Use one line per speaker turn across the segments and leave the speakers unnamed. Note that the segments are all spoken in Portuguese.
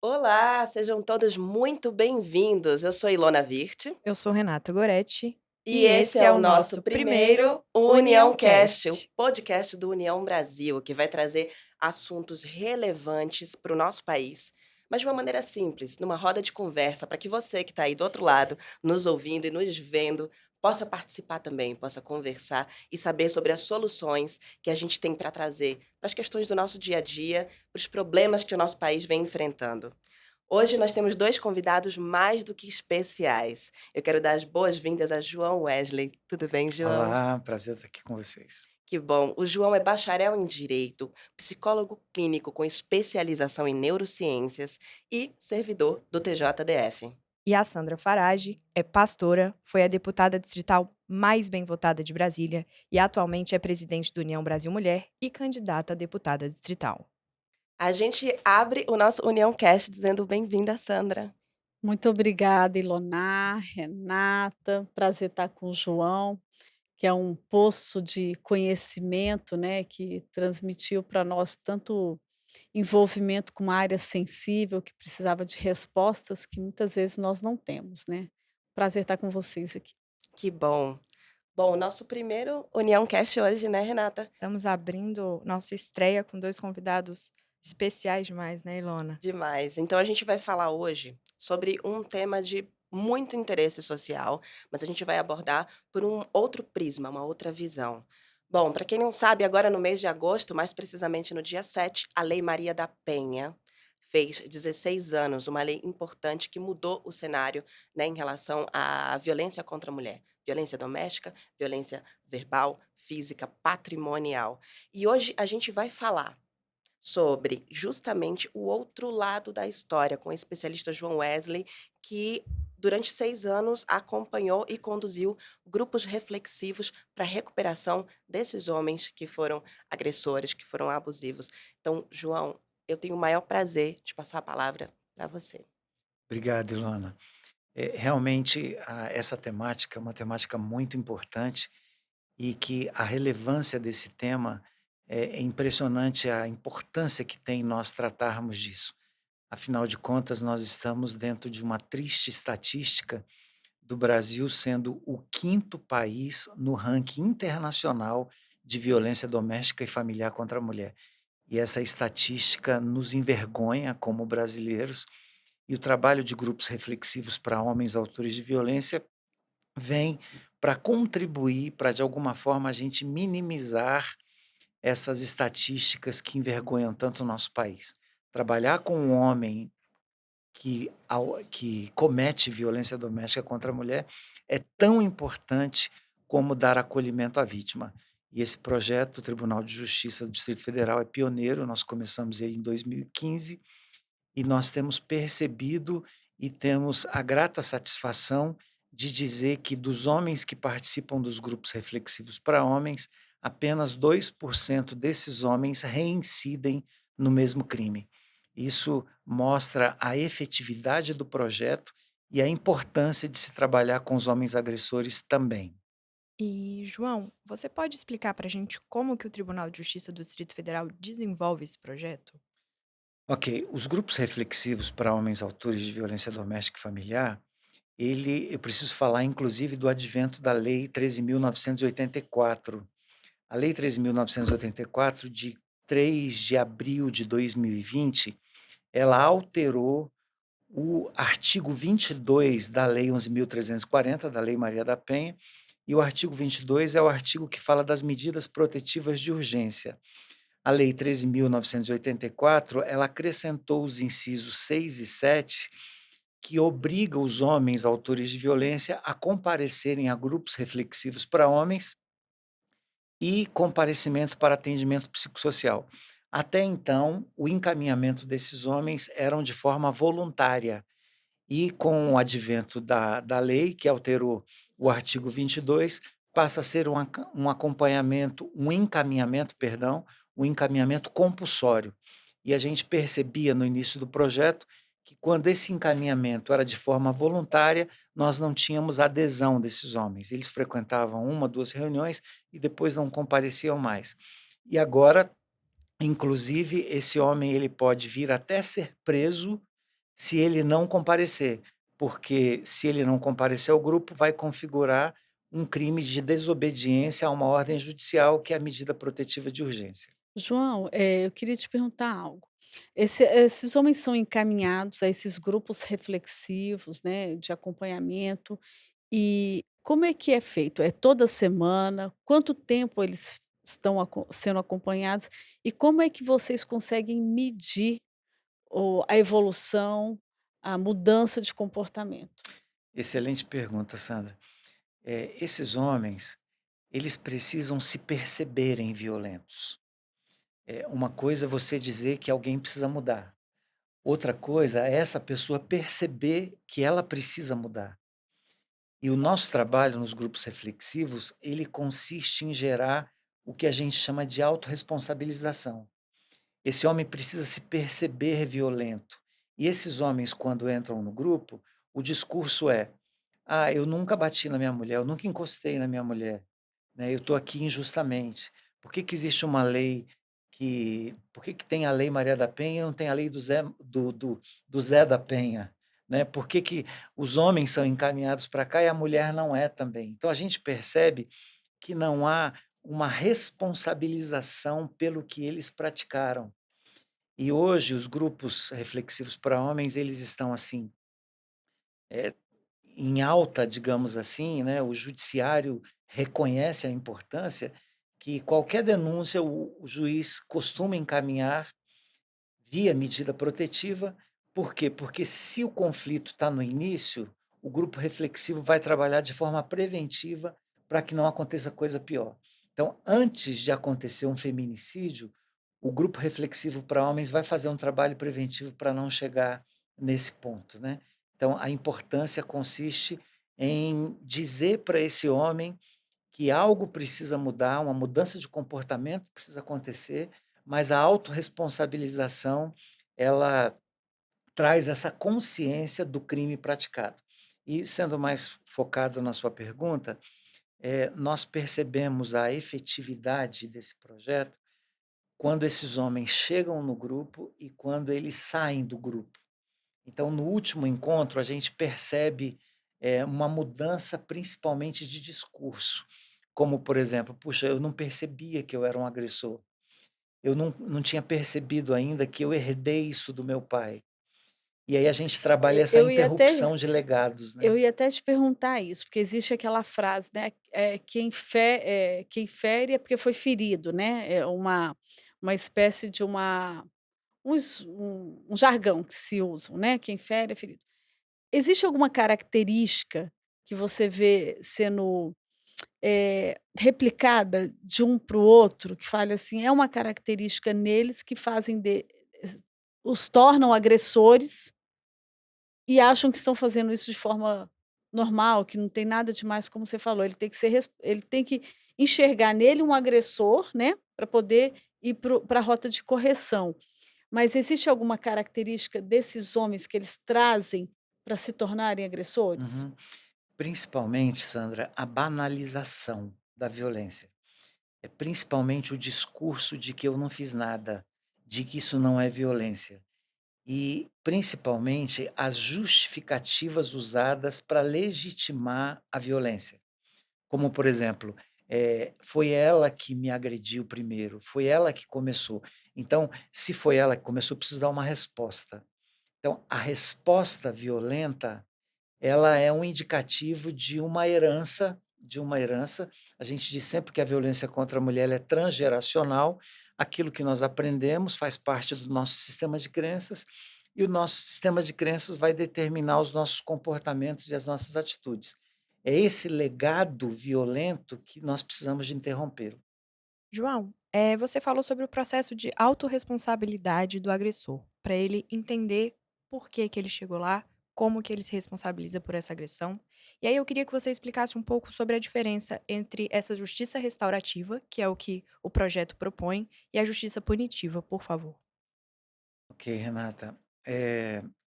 Olá, sejam todos muito bem-vindos. Eu sou Ilona Virte
Eu sou Renata Goretti
e
e
esse
esse
é
é
o
o
nosso
nosso
primeiro
primeiro
União
União
Cast, o
Cast.
podcast do União Brasil, que vai trazer assuntos relevantes para o nosso país, mas de uma maneira simples, numa roda de conversa, para que você que está aí do outro lado, nos ouvindo e nos vendo, possa participar também, possa conversar e saber sobre as soluções que a gente tem para trazer para as questões do nosso dia a dia, para os problemas que o nosso país vem enfrentando. Hoje nós temos 2 convidados mais do que especiais. Eu quero dar as boas-vindas a João Wesley. Tudo bem, João?
Olá, prazer estar aqui com vocês.
Que bom. O João é bacharel em direito, psicólogo clínico com especialização em neurociências e servidor do TJDF.
E a Sandra Farage é pastora, foi a deputada distrital mais bem votada de Brasília e atualmente é presidente do União Brasil Mulher e candidata a deputada distrital.
A gente abre o nosso União Cast dizendo bem-vinda, Sandra.
Muito obrigada, Iloná, Renata, prazer estar com o João, que é um poço de conhecimento, né, que transmitiu para nós tanto envolvimento com uma área sensível que precisava de respostas que muitas vezes nós não temos, né. Prazer estar com vocês aqui.
Que bom. Bom, nosso primeiro União Cast hoje, né, Renata?
Estamos abrindo nossa estreia com 2 convidados especiais demais, né, Ilona?
Demais. Então a gente vai falar hoje sobre um tema de muito interesse social, mas a gente vai abordar por um outro prisma, uma outra visão. Bom, para quem não sabe, agora no mês de agosto, mais precisamente no dia 7, a Lei Maria da Penha fez 16 anos, uma lei importante que mudou o cenário, né, em relação à violência contra a mulher. Violência doméstica, violência verbal, física, patrimonial. E hoje a gente vai falar sobre justamente o outro lado da história, com o especialista João Wesley, que durante 6 anos acompanhou e conduziu grupos reflexivos para a recuperação desses homens que foram agressores, que foram abusivos. Então, João, eu tenho o maior prazer de passar a palavra para você.
Obrigado, Ilona. Realmente, essa temática é uma temática muito importante e que a relevância desse tema é impressionante a importância que tem nós tratarmos disso. Afinal de contas, nós estamos dentro de uma triste estatística do Brasil sendo o quinto país no ranking internacional de violência doméstica e familiar contra a mulher. E essa estatística nos envergonha como brasileiros. E o trabalho de grupos reflexivos para homens autores de violência vem para contribuir, para de alguma forma a gente minimizar essas estatísticas que envergonham tanto o nosso país. Trabalhar com um homem que comete violência doméstica contra a mulher é tão importante como dar acolhimento à vítima. E esse projeto, o Tribunal de Justiça do Distrito Federal, é pioneiro, nós começamos ele em 2015 e nós temos percebido e temos a grata satisfação de dizer que dos homens que participam dos grupos reflexivos para homens, apenas 2% desses homens reincidem no mesmo crime. Isso mostra a efetividade do projeto e a importância de se trabalhar com os homens agressores também.
E, João, você pode explicar para a gente como que o Tribunal de Justiça do Distrito Federal desenvolve esse projeto?
Ok, os grupos reflexivos para homens autores de violência doméstica e familiar, eu preciso falar inclusive do advento da Lei 13.984. A Lei 13.984, de 3 de abril de 2020, ela alterou o artigo 22 da Lei 11.340, da Lei Maria da Penha, e o artigo 22 é o artigo que fala das medidas protetivas de urgência. A Lei 13.984, ela acrescentou os incisos 6 e 7, que obriga os homens autores de violência a comparecerem a grupos reflexivos para homens e comparecimento para atendimento psicossocial. Até então, o encaminhamento desses homens eram de forma voluntária. E com o advento da lei, que alterou o artigo 22, passa a ser um acompanhamento, um encaminhamento, perdão, um encaminhamento compulsório. E a gente percebia no início do projeto que quando esse encaminhamento era de forma voluntária, nós não tínhamos adesão desses homens. Eles frequentavam uma, 2 reuniões e depois não compareciam mais. E agora, inclusive, esse homem ele pode vir até ser preso se ele não comparecer, porque se ele não comparecer ao grupo, vai configurar um crime de desobediência a uma ordem judicial, que é a medida protetiva de urgência.
João, eu queria te perguntar algo. Esses homens são encaminhados a esses grupos reflexivos, né, de acompanhamento, e como é que é feito? É toda semana? Quanto tempo eles estão sendo acompanhados? E como é que vocês conseguem medir a evolução, a mudança de comportamento?
Excelente pergunta, Sandra. Esses homens, eles precisam se perceberem violentos. Uma coisa é você dizer que alguém precisa mudar, outra coisa é essa pessoa perceber que ela precisa mudar. E o nosso trabalho nos grupos reflexivos, ele consiste em gerar o que a gente chama de autorresponsabilização. Esse homem precisa se perceber violento. E esses homens, quando entram no grupo, o discurso é: "Ah, eu nunca bati na minha mulher, eu nunca encostei na minha mulher, né, eu estou aqui injustamente. Por que que existe uma lei por que que tem a lei Maria da Penha e não tem a lei do Zé da Penha, né? Por que que os homens são encaminhados para cá e a mulher não é também?". Então a gente percebe que não há uma responsabilização pelo que eles praticaram. E hoje os grupos reflexivos para homens, eles estão assim, eh, em alta, digamos assim, né, o judiciário reconhece a importância que qualquer denúncia o juiz costuma encaminhar via medida protetiva. Por quê? Porque se o conflito está no início, o grupo reflexivo vai trabalhar de forma preventiva para que não aconteça coisa pior. Então, antes de acontecer um feminicídio, o grupo reflexivo para homens vai fazer um trabalho preventivo para não chegar nesse ponto, né. Então, a importância consiste em dizer para esse homem que algo precisa mudar, uma mudança de comportamento precisa acontecer, mas a autorresponsabilização, ela traz essa consciência do crime praticado. E sendo mais focado na sua pergunta, nós percebemos a efetividade desse projeto quando esses homens chegam no grupo e quando eles saem do grupo. Então, no último encontro, a gente percebe, uma mudança principalmente de discurso, como, por exemplo: "Puxa, eu não percebia que eu era um agressor. Eu não tinha percebido ainda que eu herdei isso do meu pai". E aí a gente trabalha essa
Eu ia até
interrupção de legados, né.
Eu ia até te perguntar isso, porque existe aquela frase, né, quem fere é porque foi ferido, né, é uma espécie de um jargão que se usam, né, quem fere é ferido. Existe alguma característica que você vê sendo, replicada de um para o outro, que fale assim, é uma característica neles que fazem os tornam agressores e acham que estão fazendo isso de forma normal, que não tem nada de mais, como você falou, ele tem que enxergar nele um agressor, né, para poder ir para a rota de correção. Mas existe alguma característica desses homens que eles trazem para se tornarem agressores?
Uhum. Principalmente, Sandra, a banalização da violência. É principalmente o discurso de que eu não fiz nada, de que isso não é violência. E, principalmente, as justificativas usadas para legitimar a violência. Como, por exemplo, "Foi ela que me agrediu primeiro, foi ela que começou. Então, se foi ela que começou, eu preciso dar uma resposta". Então, a resposta violenta, ela é um indicativo de uma herança. A gente diz sempre que a violência contra a mulher ela é transgeracional. Aquilo que nós aprendemos faz parte do nosso sistema de crenças, e o nosso sistema de crenças vai determinar os nossos comportamentos e as nossas atitudes. É esse legado violento que nós precisamos de interrompê-lo.
João, você falou sobre o processo de autorresponsabilidade do agressor, para ele entender por que que ele chegou lá, como que ele se responsabiliza por essa agressão. E aí eu queria que você explicasse um pouco sobre a diferença entre essa justiça restaurativa, que é o que o projeto propõe, e a justiça punitiva, por favor.
Ok, Renata.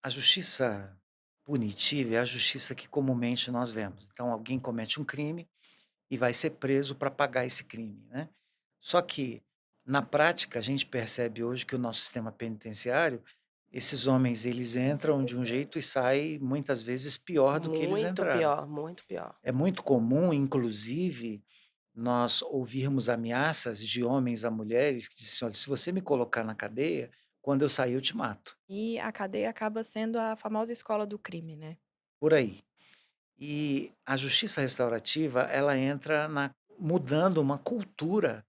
A justiça punitiva é a justiça que comumente nós vemos. Então, alguém comete um crime e vai ser preso para pagar esse crime, né. Só que, na prática, a gente percebe hoje que o nosso sistema penitenciário Esses homens, eles entram de um jeito e saem muitas vezes pior do que eles
Muito
entraram.
pior, muito pior.
É muito comum, inclusive, nós ouvirmos ameaças de homens a mulheres que dizem assim: "Olha, se você me colocar na cadeia, quando eu sair eu te mato",
E a cadeia acaba sendo a famosa escola do crime, né.
por aí. E a justiça restaurativa, ela entra na mudando uma cultura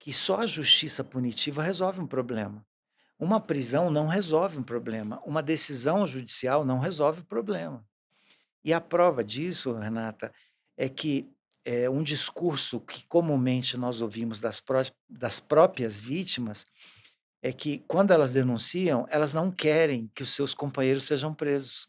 que só a justiça punitiva resolve um problema. Uma prisão não resolve um problema, uma decisão judicial não resolve o problema. E a prova disso, Renata, é que, um discurso que comumente nós ouvimos das próprias vítimas, é que quando elas denunciam, elas não querem que os seus companheiros sejam presos.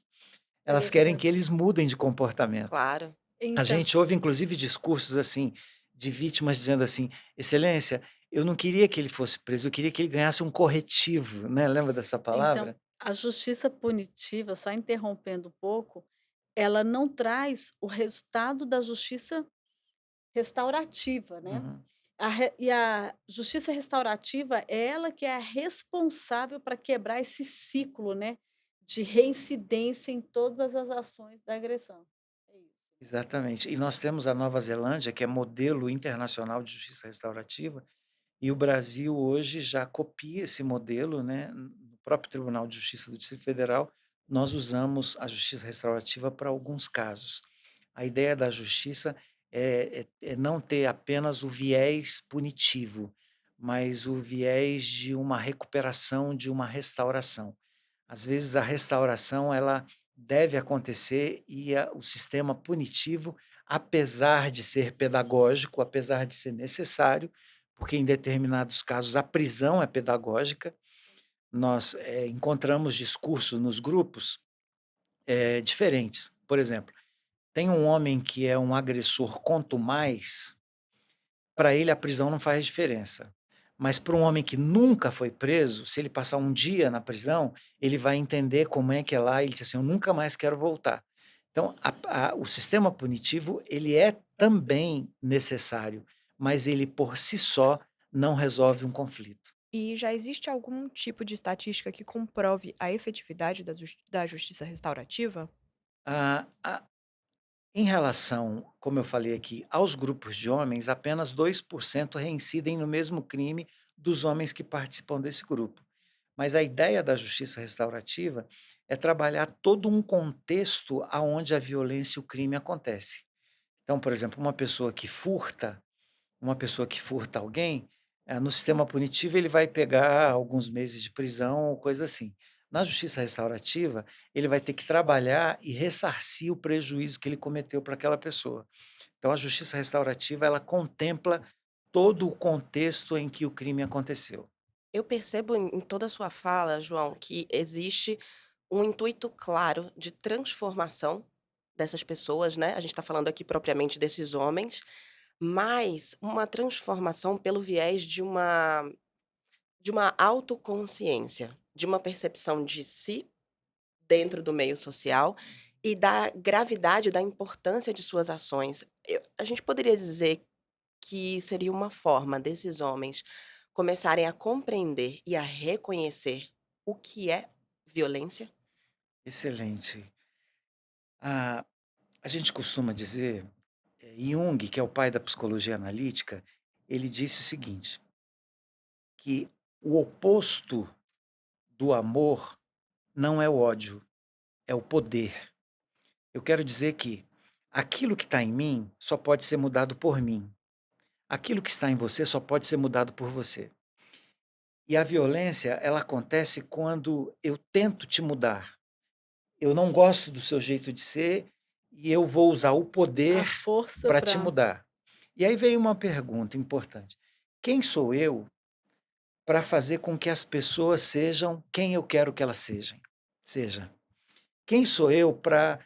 Elas querem que
Interessante.
eles mudem de comportamento.
Claro.
A
Então
gente ouve inclusive discursos, assim, de vítimas dizendo assim: "Excelência, eu não queria que ele fosse preso, eu queria que ele ganhasse um corretivo", né, lembra dessa
então,
palavra?
a justiça punitiva, só interrompendo um pouco, ela não traz o resultado da justiça restaurativa, né.
Uhum.
A justiça restaurativa é ela que é a responsável para quebrar esse ciclo, né, de reincidência em todas as ações da agressão. É isso.
Exatamente. E nós temos a Nova Zelândia, que é modelo internacional de justiça restaurativa, e o Brasil hoje já copia esse modelo, né, no próprio Tribunal de Justiça do Distrito Federal, nós usamos a justiça restaurativa para alguns casos. A ideia da justiça é não ter apenas o viés punitivo, mas o viés de uma recuperação, de uma restauração. Às vezes a restauração ela deve acontecer e o sistema punitivo, apesar de ser pedagógico, apesar de ser necessário, porque em determinados casos a prisão é pedagógica, nós, encontramos discursos nos grupos, diferentes. Por exemplo, tem um homem que é um agressor contumaz, para ele a prisão não faz diferença. Mas para um homem que nunca foi preso, se ele passar um dia na prisão, ele vai entender como é que é lá, ele diz assim: "Eu nunca mais quero voltar". Então o sistema punitivo, ele é também necessário, mas ele por si só não resolve um conflito.
E já existe algum tipo de estatística que comprove a efetividade da justiça restaurativa?
A Em relação, como eu falei aqui, aos grupos de homens, apenas 2% reincidem no mesmo crime dos homens que participam desse grupo. Mas a ideia da justiça restaurativa é trabalhar todo um contexto aonde a violência e o crime acontece. Então, por exemplo, uma pessoa que furta alguém, no sistema punitivo ele vai pegar alguns meses de prisão ou coisa assim. Na justiça restaurativa, ele vai ter que trabalhar e ressarcir o prejuízo que ele cometeu para aquela pessoa. Então a justiça restaurativa, ela contempla todo o contexto em que o crime aconteceu.
Eu percebo em toda a sua fala, João, que existe um intuito claro de transformação dessas pessoas, né, a gente está falando aqui propriamente desses homens, mas uma transformação pelo viés de uma autoconsciência, de uma percepção de si dentro do meio social e da gravidade, da importância de suas ações. A gente poderia dizer que seria uma forma desses homens começarem a compreender e a reconhecer o que é violência?
Excelente. A a gente costuma dizer, Jung, que é o pai da psicologia analítica, ele disse o seguinte, que o oposto do amor não é o ódio, é o poder. Eu quero dizer que aquilo que está em mim só pode ser mudado por mim. Aquilo que está em você só pode ser mudado por você. E a violência, ela acontece quando eu tento te mudar. Eu não gosto do seu jeito de ser e eu vou usar o
A
poder
força
para te
para
mudar. E aí vem uma pergunta importante: quem sou eu para fazer com que as pessoas sejam quem eu quero que elas sejam? Seja. Quem sou eu para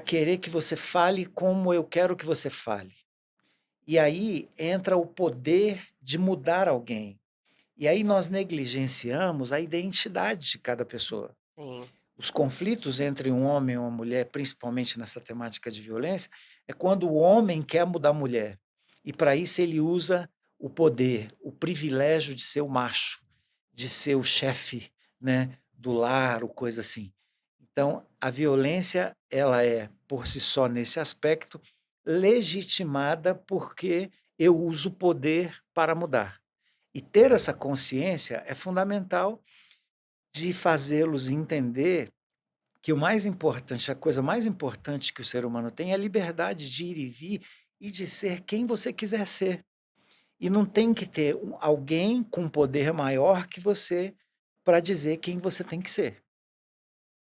querer que você fale como eu quero que você fale? E aí entra o poder de mudar alguém. E aí nós negligenciamos a identidade de cada pessoa.
Sim,
Os conflitos entre um homem e uma mulher, principalmente nessa temática de violência, é quando o homem quer mudar a mulher. E para isso ele usa o poder, o privilégio de ser o macho, de ser o chefe, né, do lar ou coisa assim. Então, a violência, ela é, por si só, nesse aspecto, legitimada porque eu uso o poder para mudar. E ter essa consciência é fundamental de fazê-los entender que o mais importante, a coisa mais importante que o ser humano tem é a liberdade de ir e vir e de ser quem você quiser ser. E não tem que ter alguém com poder maior que você para dizer quem você tem que ser.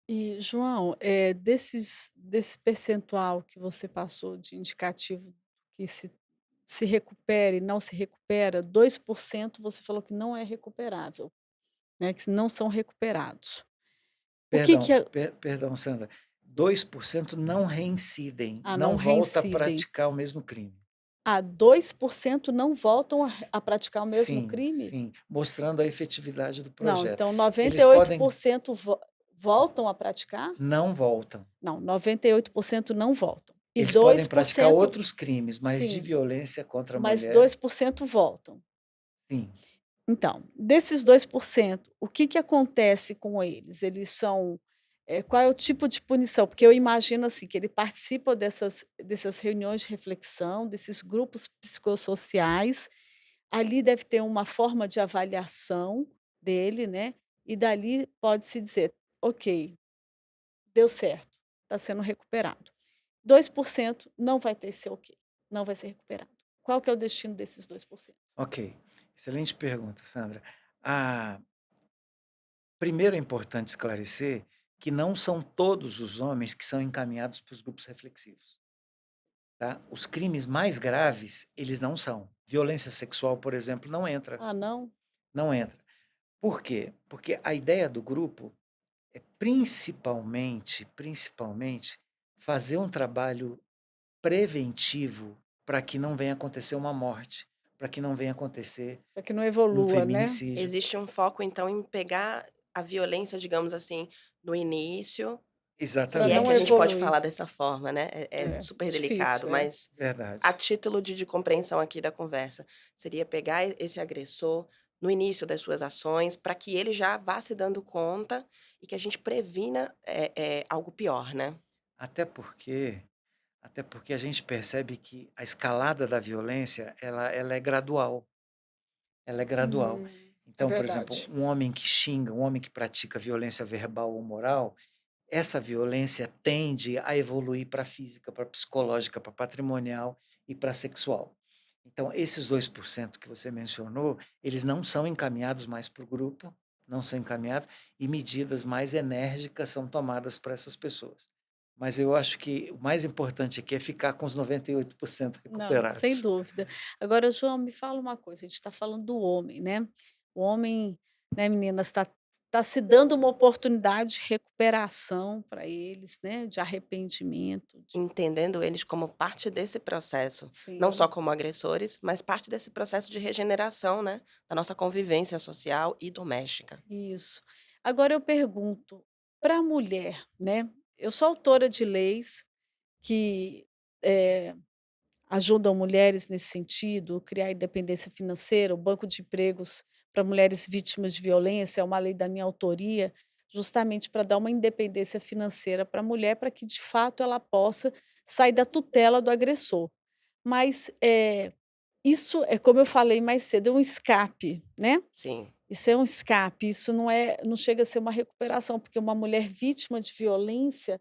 E, João, desse percentual que você passou de indicativo que se recupera e não se recupera, 2% você falou que não é recuperável, né, que não são recuperados. O que que
Perdão,
é
perdão, Sandra, 2% não reincidem,
não
não volta a
reincidem?
praticar o mesmo crime.
2% não voltam
S
a praticar o mesmo
sim,
crime?
sim, mostrando a efetividade do
Não,
projeto.
então noventa
Eles
e oito
podem
por cento voltam a praticar?
não voltam.
Não, 98% não voltam. E
Eles podem
dois por
praticar
cento,
outros crimes, mas de
sim,
violência contra a
mas
mulher,
2% voltam.
sim.
Então, desses 2%, o que que acontece com eles? Eles são qual é o tipo de punição? Porque eu imagino, assim, que ele participa dessas reuniões de reflexão, desses grupos psicossociais, ali deve ter uma forma de avaliação dele, né, e dali pode-se dizer: "Ok, deu certo, está sendo recuperado". 2% não vai ter esse ok, não vai ser recuperado. Qual que é o destino desses 2%?
Ok, excelente pergunta, Sandra. Ah, primeiro é importante esclarecer que não são todos os homens que são encaminhados para os grupos reflexivos, tá? Os crimes mais graves, eles não são. Violência sexual, por exemplo, não entra,
Ah, não?
não entra. Por quê? Porque a ideia do grupo é principalmente fazer um trabalho preventivo para que não venha acontecer uma morte, para que não venha acontecer
Para que não
um
evolua, né?
feminicídio.
Existe um foco, então, em pegar a violência, digamos assim, no início,
Para
se é
não
que
Exatamente,
a gente pode
evoluir.
falar dessa forma, né, é
É,
super delicado,
difícil, é.
mas a
verdade.
título de compreensão aqui da conversa, seria pegar esse agressor no início das suas ações, para que ele já vá se dando conta e que a gente previna, algo pior, né.
Até porque até porque a gente percebe que a escalada da violência, ela é gradual, ela é gradual.
É
Então, por exemplo,
verdade.
um homem que xinga, um homem que pratica violência verbal ou moral, essa violência tende a evoluir para física, para psicológica, para patrimonial e para sexual. Então, esses 2% que você mencionou, eles não são encaminhados mais para o grupo, não são encaminhados, e medidas mais enérgicas são tomadas para essas pessoas. Mas eu acho que o mais importante aqui é ficar com os 98%
Não, sem
recuperados.
dúvida. Agora, João, me fala uma coisa, a gente está falando do homem, né? O homem, né, meninas, está se dando uma oportunidade de recuperação para eles, né, de arrependimento, de
Entendendo eles como parte desse processo, não só
sim,
como agressores, mas parte desse processo de regeneração, né, da nossa convivência social e doméstica.
isso. Agora eu pergunto, para a mulher, né, eu sou autora de leis que, eh ajudam mulheres nesse sentido, criar independência financeira, o banco de empregos para mulheres vítimas de violência é uma lei da minha autoria, justamente para dar uma independência financeira para a mulher, para que de fato ela possa sair da tutela do agressor. Mas, isso é como eu falei mais cedo, é um escape, né.
Sim,
Isso é um escape, isso não chega a ser uma recuperação, porque uma mulher vítima de violência,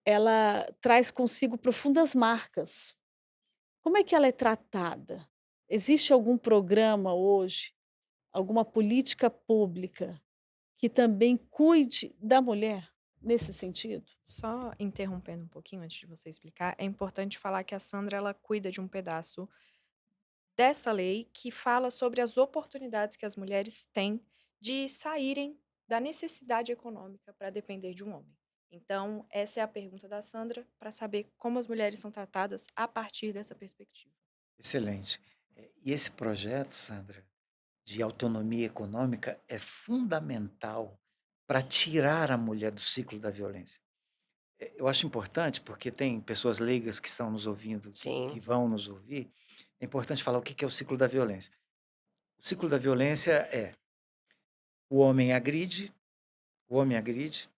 ela traz consigo profundas marcas. Como é que ela é tratada? Existe algum programa hoje, alguma política pública que também cuide da mulher nesse sentido?
Só interrompendo um pouquinho antes de você explicar, é importante falar que a Sandra ela cuida de um pedaço dessa lei que fala sobre as oportunidades que as mulheres têm de saírem da necessidade econômica para depender de um homem. Então, essa é a pergunta da Sandra para saber como as mulheres são tratadas a partir dessa perspectiva.
Excelente. E esse projeto, Sandra, de autonomia econômica é fundamental para tirar a mulher do ciclo da violência. Eu acho importante, porque tem pessoas leigas que estão nos ouvindo, que
sim,
vão nos ouvir, é importante falar o que que é o ciclo da violência. O ciclo da violência é: o homem agride, o homem agride,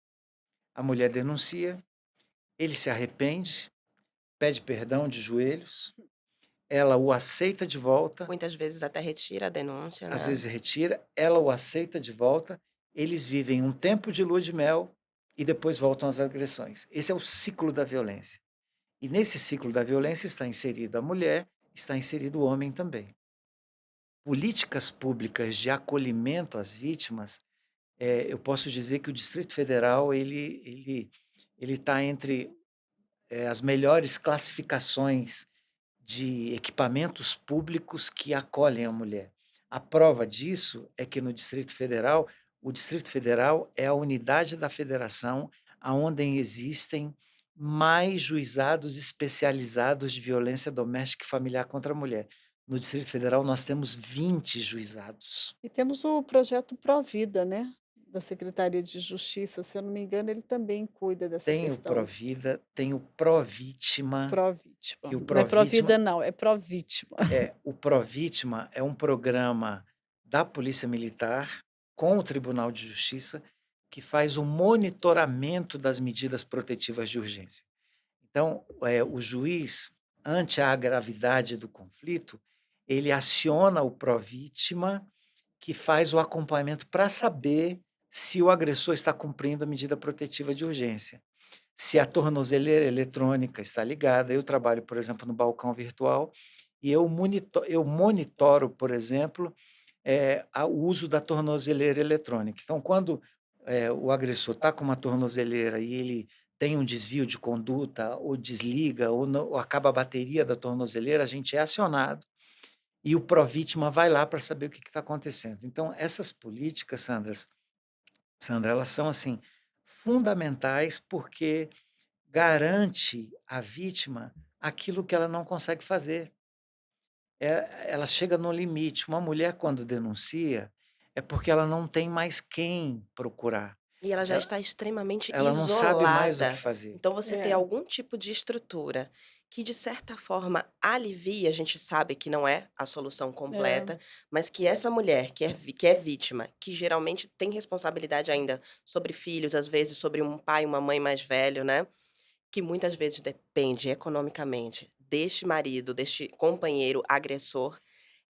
a mulher denuncia, ele se arrepende, pede perdão de joelhos, ela o aceita de volta,
Muitas vezes até retira a denúncia,
às
né.
vezes retira, ela o aceita de volta, eles vivem um tempo de lua de mel e depois voltam às agressões. Esse é o ciclo da violência. E nesse ciclo da violência está inserida a mulher, está inserido o homem também. Políticas públicas de acolhimento às vítimas, eu posso dizer que o Distrito Federal ele está entre, as melhores classificações de equipamentos públicos que acolhem a mulher. A prova disso é que no Distrito Federal, o Distrito Federal é a unidade da federação aonde existem mais juizados especializados de violência doméstica e familiar contra a mulher. No Distrito Federal, nós temos 20 juizados.
E temos o projeto Provida, né, da Secretaria de Justiça, se eu não me engano, ele também cuida dessa
Tem o
questão,
Provida, tem o Provítima,
Provítima.
que o
Não é
Provítima
Provida não, é Provítima.
o Provítima é um programa da Polícia Militar com o Tribunal de Justiça que faz o monitoramento das medidas protetivas de urgência. Então, o juiz, ante a gravidade do conflito, ele aciona o Provítima, que faz o acompanhamento para saber se o agressor está cumprindo a medida protetiva de urgência. Se a tornozeleira eletrônica está ligada, eu trabalho, por exemplo, no balcão virtual e eu monitoro, por exemplo, o uso da tornozeleira eletrônica. Então, quando, o agressor está com uma tornozeleira e ele tem um desvio de conduta, ou desliga, ou acaba a bateria da tornozeleira, a gente é acionado e o Provítima vai lá para saber o que está acontecendo. Então, essas políticas, Sandra, elas são assim fundamentais porque garante à vítima aquilo que ela não consegue fazer. Ela chega no limite. Uma mulher quando denuncia, é porque ela não tem mais quem procurar.
E ela já
Ela
está extremamente
ela não sabe mais o que
isolada.
fazer.
Então você ter
É,
algum tipo de estrutura que de certa forma alivia, a gente sabe que não é a solução
é,
completa, mas que essa mulher que é vítima, que geralmente tem responsabilidade ainda sobre filhos, às vezes sobre um pai, uma mãe mais velho, né, que muitas vezes depende economicamente deste marido, deste companheiro agressor,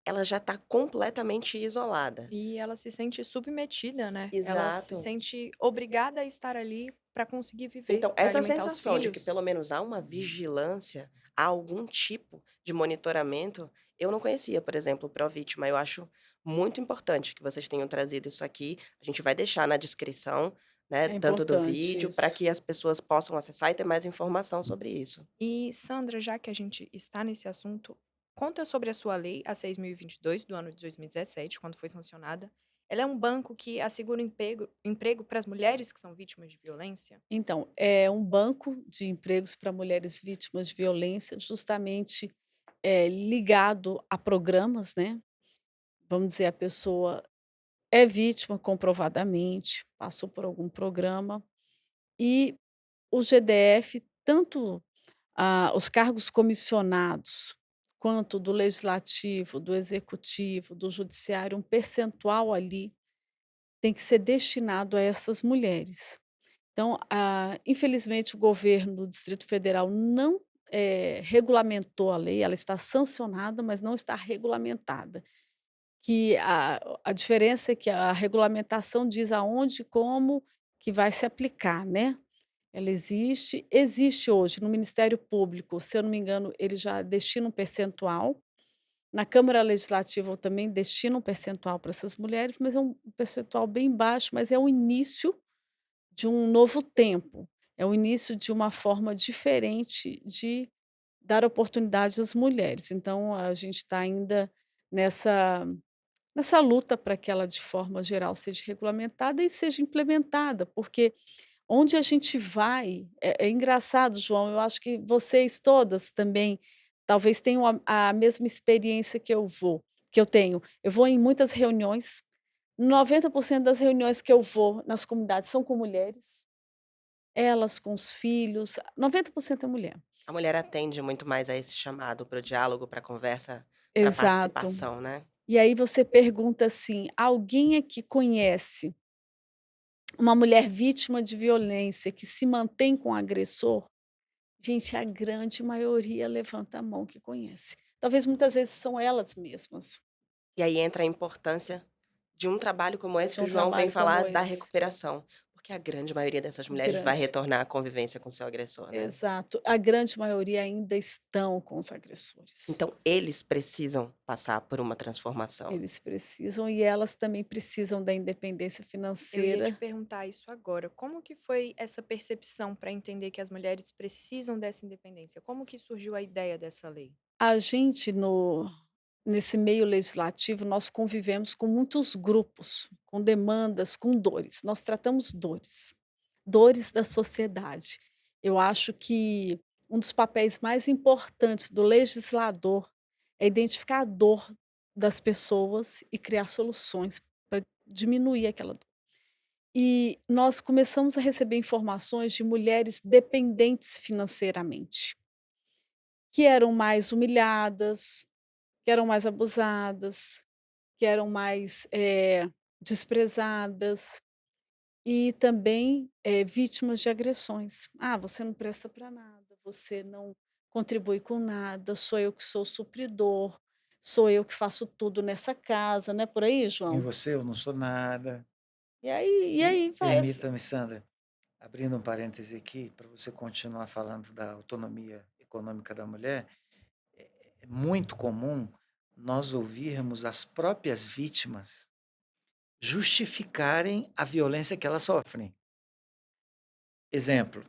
ela já está completamente isolada.
E ela se sente submetida, né, ela se
Exato.
sente obrigada a estar ali para conseguir viver,
Então,
para
essa
alimentar os
sensação de que
filhos.
pelo menos há uma vigilância, há algum tipo de monitoramento, eu não conhecia, por exemplo, o Provítima. Eu acho muito importante que vocês tenham trazido isso aqui. A gente vai deixar na descrição, né,
é
tanto do
importante
vídeo, para
isso.
que as pessoas possam acessar e ter mais informação sobre isso.
E Sandra, já que a gente está nesse assunto, conta sobre a sua lei, a 6.022 do ano de 2017, quando foi sancionada. Ela é um banco que assegura emprego para as mulheres que são vítimas de violência?
Então, é um banco de empregos para mulheres vítimas de violência, justamente, ligado a programas, né, vamos dizer, a pessoa é vítima comprovadamente, passou por algum programa, e o GDF, tanto os cargos comissionados, quanto do legislativo, do executivo, do judiciário, um percentual ali tem que ser destinado a essas mulheres. Então, infelizmente, o governo do Distrito Federal não, regulamentou a lei, ela está sancionada, mas não está regulamentada. Que a diferença é que a regulamentação diz aonde e como que vai se aplicar, né. Ela existe hoje no Ministério Público, se eu não me engano, ele já destina um percentual, na Câmara Legislativa também destina um percentual para essas mulheres, mas é um percentual bem baixo, mas é o início de um novo tempo, é o início de uma forma diferente de dar oportunidade às mulheres. Então a gente está ainda nessa luta para que ela, de forma geral, seja regulamentada e seja implementada, porque onde a gente vai é engraçado, João, eu acho que vocês todas também talvez tenham a mesma experiência que eu tenho. Eu vou em muitas reuniões, 90% das reuniões que eu vou nas comunidades são com mulheres, elas com os filhos, 90% é mulher.
A mulher atende muito mais a esse chamado para o diálogo, para a conversa, para a
Exato.
participação, né.
E aí você pergunta assim: "Alguém aqui conhece uma mulher vítima de violência que se mantém com o agressor, gente, a grande maioria levanta a mão que conhece. Talvez muitas vezes são elas mesmas,
E aí entra a importância de um trabalho como esse
de
que o
um
João vem
trabalho
falar
como
da
esse.
recuperação, porque a grande maioria dessas mulheres vai
Grande.
retornar à convivência com seu agressor, né.
Exato. A grande maioria ainda estão com os agressores.
Então eles precisam passar por uma transformação.
Eles precisam e elas também precisam da independência
Eu ia te
financeira.
perguntar isso agora. Como que foi essa percepção para entender que as mulheres precisam dessa independência? Como que surgiu a ideia dessa lei?
A gente no Nesse meio legislativo, nós convivemos com muitos grupos, com demandas, com dores. Nós tratamos dores, dores da sociedade. Eu acho que um dos papéis mais importantes do legislador é identificar a dor das pessoas e criar soluções para diminuir aquela dor. E nós começamos a receber informações de mulheres dependentes financeiramente, que eram mais humilhadas, que eram mais abusadas, que eram mais, desprezadas e também, vítimas de agressões. "Ah, você não presta para nada, você não contribui com nada, sou eu que sou o supridor, sou eu que faço tudo nessa casa", não é por aí,
Sem
João?
você eu não sou nada.
E aí vai assim.
Permita-me, Sandra, abrindo um parêntese aqui, para você continuar falando da autonomia econômica da mulher, é muito comum nós ouvirmos as próprias vítimas justificarem a violência que elas sofrem. Exemplo,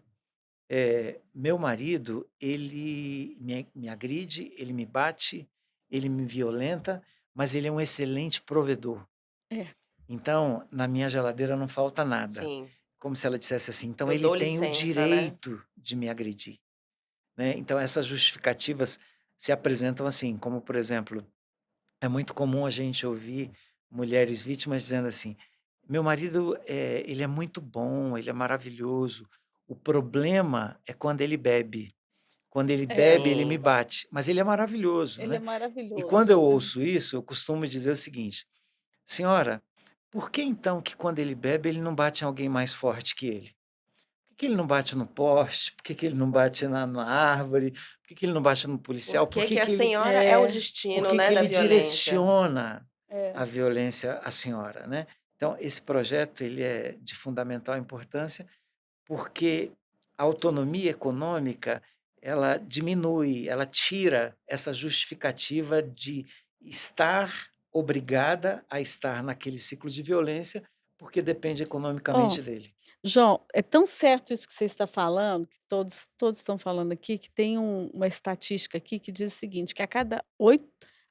meu marido, ele me agride, ele me bate, ele me violenta, mas ele é um excelente provedor.
É,
Então, na minha geladeira não falta nada.
Sim,
Como se ela dissesse assim: "Então
eu
ele
dou
tem o
licença, né.
direito de me agredir", né. Então essas justificativas se apresentam assim, como por exemplo, é muito comum a gente ouvir mulheres vítimas dizendo assim: "Meu marido, ele é muito bom, ele é maravilhoso, o problema é quando ele bebe. Quando ele
é,
bebe, ele me
Sim,
bate, mas ele é maravilhoso",
ele é
né. E quando
maravilhoso.
eu ouço isso, eu costumo dizer o seguinte: "Senhora, por que então que quando ele bebe, ele não bate em alguém mais forte que ele? Por que ele não bate no poste? Por que que ele não bate na árvore? Por que que ele não bate no
por
policial? Por
que
que
que a
que ele
senhora é o
É,
por
destino,
que que
né, da
ele
violência?
direciona
é.
a violência à senhora, né?" Então esse projeto ele é de fundamental importância, porque a autonomia econômica, ela diminui, ela tira essa justificativa de estar obrigada a estar naquele ciclo de violência, porque depende
Ó,
economicamente dele.
João, é tão certo isso que você está falando, que todos estão falando aqui, que tem uma estatística aqui que diz o seguinte, que a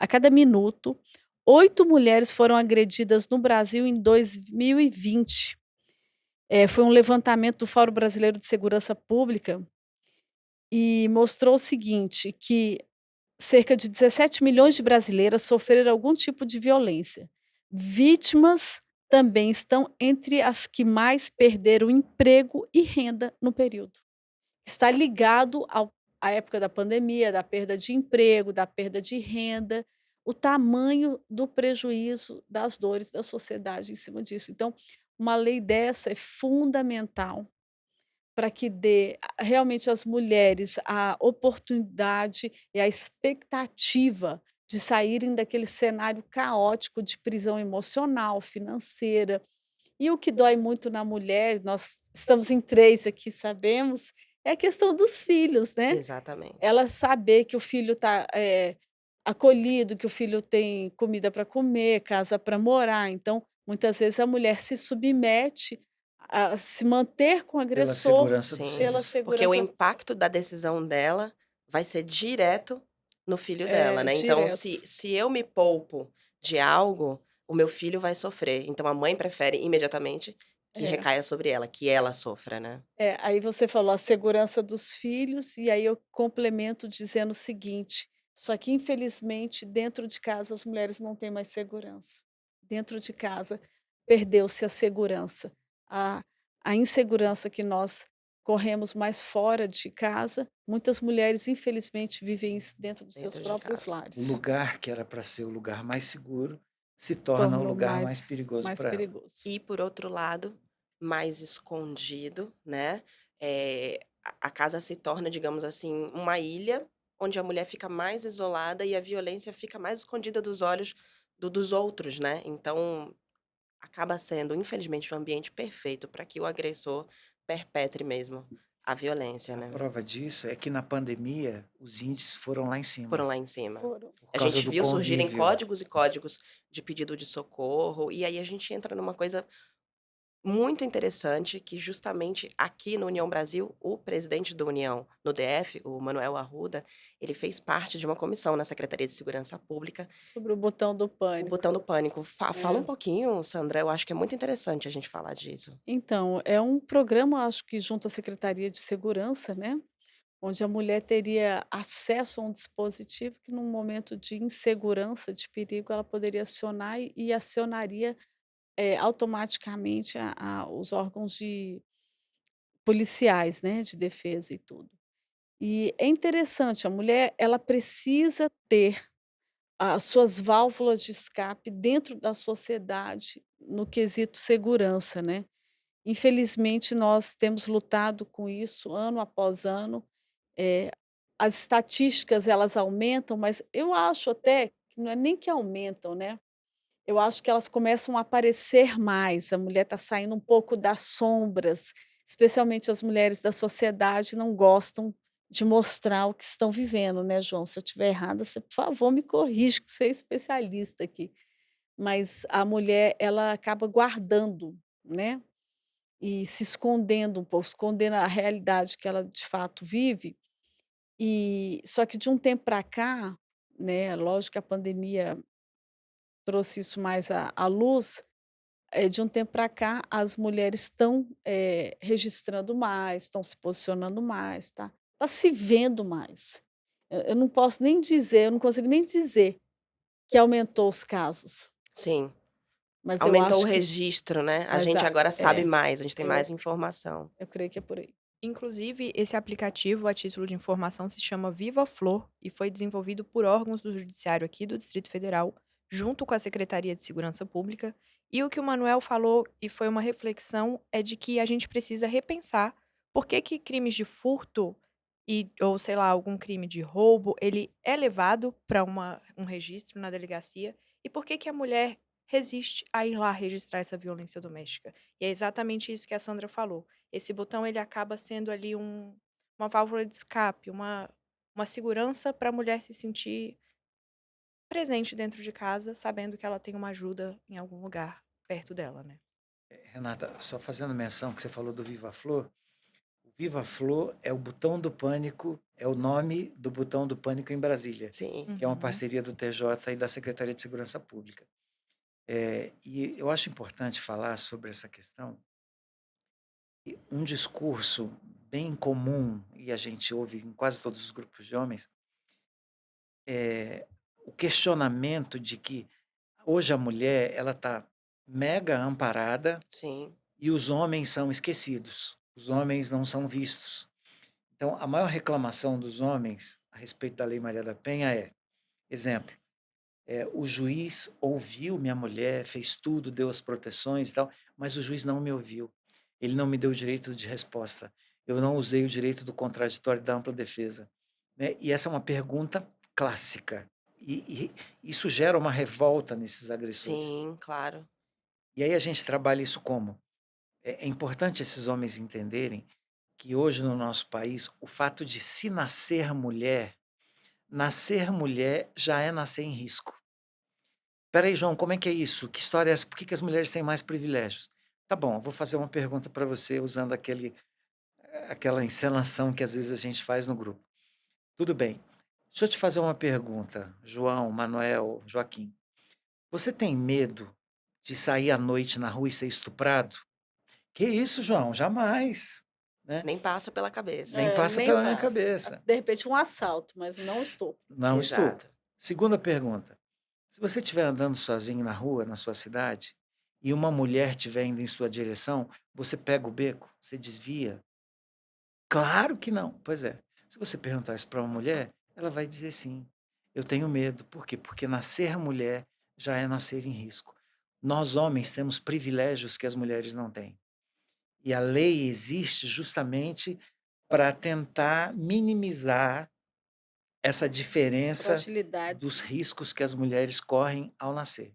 cada minuto, 8 mulheres foram agredidas no Brasil em 2020. Foi um levantamento do Fórum Brasileiro de Segurança Pública e mostrou o seguinte, que cerca de 17 milhões de brasileiras sofreram algum tipo de violência. Vítimas também estão entre as que mais perderam emprego e renda no período. Está ligado à época da pandemia, da perda de emprego, da perda de renda, o tamanho do prejuízo, das dores da sociedade em cima disso. Então, uma lei dessa é fundamental para que dê realmente às mulheres a oportunidade e a expectativa de saírem daquele cenário caótico de prisão emocional, financeira. E o que dói muito na mulher, nós estamos em 3 aqui, sabemos, é a questão dos filhos, né.
Exatamente.
Ela saber que o filho está, acolhido, que o filho tem comida para comer, casa para morar, então, muitas vezes a mulher se submete a se manter com o
Pela
agressor
segurança dos
Sim,
pela
filhos.
porque o
segurança.
impacto da decisão dela vai ser direto no filho dela,
É,
né, então
direto.
se eu me poupo de algo, o meu filho vai sofrer, então a mãe prefere imediatamente que
É.
recaia sobre ela, que ela sofra, né.
Aí você falou a segurança dos filhos, e aí eu complemento dizendo o seguinte: só que infelizmente dentro de casa as mulheres não têm mais segurança. Dentro de casa perdeu-se a segurança, a a insegurança que nós corremos mais fora de casa, muitas mulheres infelizmente vivem isso dentro dos seus
Dentro de
próprios
casa.
O
lares.
lugar que era para ser o lugar mais seguro, se torna o
Tornou
lugar mais
mais
perigoso
mais
para ela.
perigoso.
E por outro lado, mais escondido, né, a casa se torna, digamos assim, uma ilha, onde a mulher fica mais isolada e a violência fica mais escondida dos olhos dos outros, né. Então, acaba sendo, infelizmente, o ambiente perfeito para que o agressor perpetre mesmo a violência,
A
né.
prova disso é que na pandemia os índices foram lá em
Foram
cima,
lá em cima.
Foram.
por
A
causa
gente
do
viu surgirem
convívio.
códigos e códigos de pedido de socorro, e aí a gente entra numa coisa muito interessante, que justamente aqui no União Brasil, o presidente da União no DF, o Manuel Arruda, ele fez parte de uma comissão na Secretaria de Segurança Pública,
Sobre o botão do
o
pânico.
botão do pânico. Fala um
É.
pouquinho, Sandra, eu acho que é muito interessante a gente falar disso.
Então, é um programa, acho que junto à Secretaria de Segurança, né, onde a mulher teria acesso a um dispositivo que num momento de insegurança, de perigo, ela poderia acionar e acionaria, automaticamente os órgãos de policiais, né, de defesa e tudo. E é interessante, a mulher ela precisa ter as suas válvulas de escape dentro da sociedade no quesito segurança, né. Infelizmente nós temos lutado com isso ano após ano, eh, as estatísticas elas aumentam, mas eu acho até que não é nem que aumentam, né, eu acho que elas começam a aparecer mais, a mulher está saindo um pouco das sombras, especialmente as mulheres da sociedade não gostam de mostrar o que estão vivendo, né, João. Se eu estiver errada, você, por favor, me corrige, que você é especialista aqui. Mas a mulher, ela acaba guardando, né, e se escondendo um pouco, escondendo a realidade que ela de fato vive, e só que de um tempo para cá, né, lógico que a pandemia trouxe isso mais à luz. De um tempo para cá, as mulheres estão, registrando mais, estão se posicionando mais, tá se vendo mais. Eu não posso nem dizer, eu não consigo nem dizer que aumentou os casos,
Sim,
mas eu
aumentou o
acho que
registro, né, a
mas
gente
a
agora sabe
é,
mais, a gente tem
eu
mais informação.
eu creio que é por aí.
Inclusive, esse aplicativo, a título de informação, se chama Viva Flor e foi desenvolvido por órgãos do Judiciário aqui do Distrito Federal, junto com a Secretaria de Segurança Pública. E o que o Manuel falou, e foi uma reflexão, é de que a gente precisa repensar por que que crimes de furto ou sei lá, algum crime de roubo, ele é levado para um registro na delegacia e por que que a mulher resiste a ir lá registrar essa violência doméstica. E é exatamente isso que a Sandra falou. Esse botão ele acaba sendo ali uma válvula de escape, uma segurança para a mulher se sentir presente dentro de casa, sabendo que ela tem uma ajuda em algum lugar perto dela, né.
Renata, só fazendo menção que você falou do Viva Flor, o Viva Flor é o botão do pânico, é o nome do botão do pânico em Brasília,
Sim,
que é uma
Uhum.
parceria do TJ e da Secretaria de Segurança Pública. E eu acho importante falar sobre essa questão, e um discurso bem comum, e a gente ouve em quase todos os grupos de homens, é o questionamento de que hoje a mulher ela está mega amparada
sim,
e os homens são esquecidos, os homens não são vistos. Então, a maior reclamação dos homens a respeito da Lei Maria da Penha é, exemplo, o juiz ouviu minha mulher, fez tudo, deu as proteções e tal, mas o juiz não me ouviu. Ele não me deu o direito de resposta. Eu não usei o direito do contraditório e da ampla defesa. Né? E essa é uma pergunta clássica. E isso gera uma revolta nesses agressores.
sim, claro.
E aí a gente trabalha isso como? É importante esses homens entenderem que hoje no nosso país, o fato de se nascer mulher já é nascer em risco. Espera aí, João, como é que é isso? Que história é essa? Por que que as mulheres têm mais privilégios? Tá bom, eu vou fazer uma pergunta para você usando aquela encenação que às vezes a gente faz no grupo. Tudo bem. Deixa eu te fazer uma pergunta, João, Manuel, Joaquim. Você tem medo de sair à noite na rua e ser estuprado? Que isso, João? Jamais, né?
Nem passa pela cabeça.
Nem passa
Nem
pela minha
passa.
cabeça.
De repente um assalto, mas não estou.
Não estou.
Exato.
Segunda pergunta. Se você estiver andando sozinho na rua, na sua cidade, e uma mulher estiver indo em sua direção, você pega o beco? Você desvia? Claro que não. Pois é. Se você perguntar isso para uma mulher, ela vai dizer sim. Eu tenho medo. Por quê? Porque nascer mulher já é nascer em risco. Nós, homens, temos privilégios que as mulheres não têm. E a lei existe justamente para tentar minimizar essa
As
diferença
fragilidades,
dos
né.
riscos que as mulheres correm ao nascer.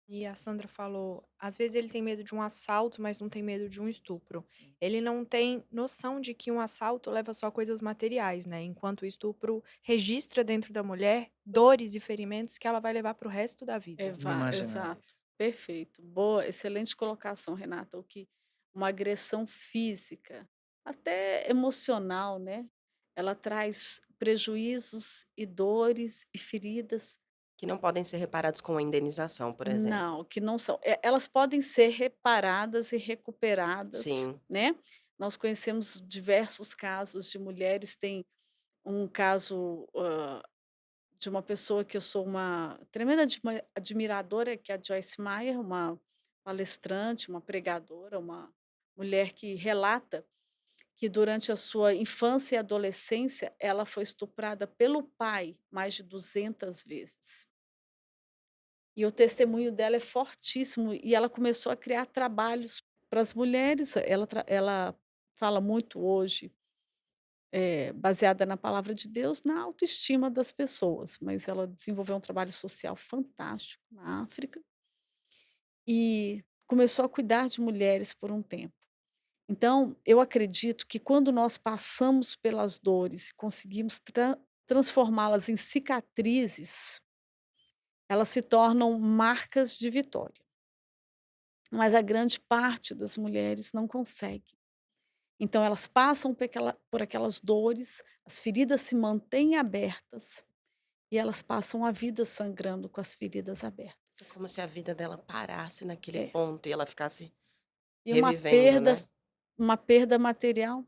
E a Sandra falou, às vezes ele tem medo de um assalto, mas não tem medo de um estupro.
Sim.
Ele não tem noção de que um assalto leva só coisas materiais, né? Enquanto o estupro registra dentro da mulher dores e ferimentos que ela vai levar para o resto da vida.
Exato,
Inimagináveis.
perfeito. Boa, excelente colocação, Renata. O que uma agressão física, até emocional, né, ela traz prejuízos e dores e feridas.
Que não podem ser reparados com a indenização, por exemplo.
Não, que não são elas podem ser reparadas e recuperadas,
Sim,
né. Nós conhecemos diversos casos de mulheres, tem um caso, de uma pessoa que eu sou uma tremenda admiradora, que é a Joyce Meyer, uma palestrante, uma pregadora, uma mulher que relata que durante a sua infância e adolescência, ela foi estuprada pelo pai mais de 200 vezes. E o testemunho dela é fortíssimo e ela começou a criar trabalhos para as mulheres, ela fala muito hoje, baseada na palavra de Deus, na autoestima das pessoas, mas ela desenvolveu um trabalho social fantástico na África e começou a cuidar de mulheres por um tempo. Então, eu acredito que quando nós passamos pelas dores e conseguimos transformá-las em cicatrizes, elas se tornam marcas de vitória. Mas a grande parte das mulheres não consegue. Então elas passam por aquelas dores, as feridas se mantêm abertas e elas passam a vida sangrando com as feridas
é
abertas.
como se a vida dela parasse naquele
É.
ponto e ela ficasse
E
revivendo, né.
uma perda material,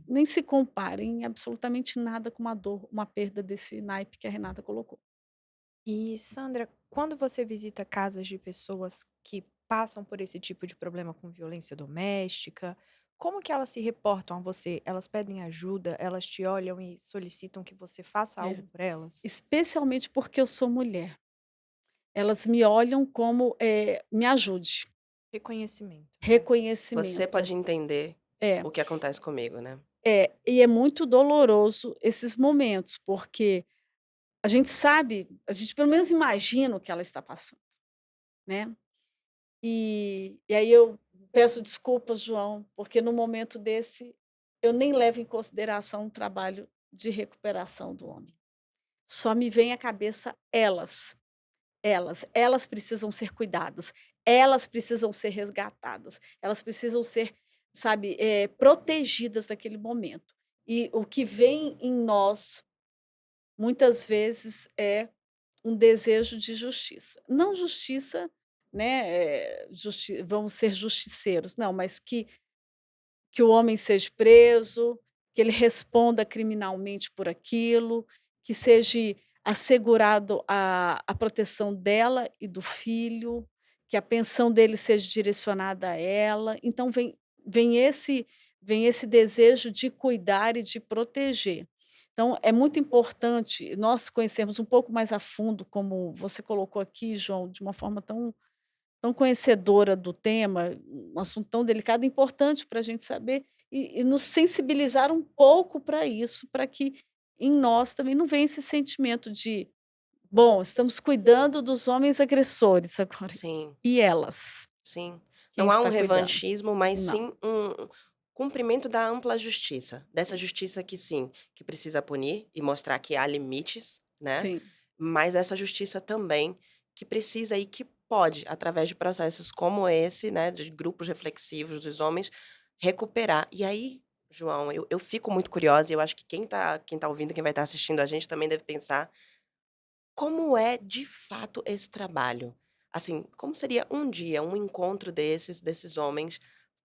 nem se compara em absolutamente nada com uma dor, uma perda desse naipe que a Renata colocou.
E Sandra, quando você visita casas de pessoas que passam por esse tipo de problema com violência doméstica, como que elas se reportam a você? Elas pedem ajuda? Elas te olham e solicitam que você faça
É.
algo por elas?
Especialmente porque eu sou mulher. Elas me olham como, me ajude,
Reconhecimento, né?
Você
reconhecimento.
pode entender
É.
o que acontece comigo, né.
E é muito doloroso esses momentos, porque a gente sabe, a gente pelo menos imagina o que ela está passando, né. E aí eu peço desculpas, João, porque no momento desse, eu nem levo em consideração o trabalho de recuperação do homem. Só me vem à cabeça elas precisam ser cuidadas, elas precisam ser resgatadas, elas precisam ser, sabe, protegidas naquele momento. E o que vem em nós, muitas vezes, é um desejo de justiça. Não justiça, né, vamos ser justiceiros, não, mas que o homem seja preso, que ele responda criminalmente por aquilo, que seja assegurado a proteção dela e do filho, que a pensão dele seja direcionada a ela. Então vem esse desejo de cuidar e de proteger. Então é muito importante nós conhecermos um pouco mais a fundo, como você colocou aqui, João, de uma forma tão conhecedora do tema, um assunto tão delicado, importante para a gente saber e nos sensibilizar um pouco para isso, para que em nós também não venha esse sentimento de: "Bom, estamos cuidando dos homens agressores agora,
Sim,
e elas?
sim.
Quem
Não há um
está cuidando?".
revanchismo, mas
Não.
sim um cumprimento da ampla justiça, dessa
É.
justiça que sim, que precisa punir e mostrar que há limites, né,
Sim.
mas essa justiça também que precisa e que pode, através de processos como esse, né, de grupos reflexivos dos homens, recuperar. E aí, João, eu fico muito curiosa e eu acho que quem tá ouvindo, quem vai estar assistindo a gente também deve pensar, como é de fato esse trabalho? Assim, como seria um dia, um encontro desses homens?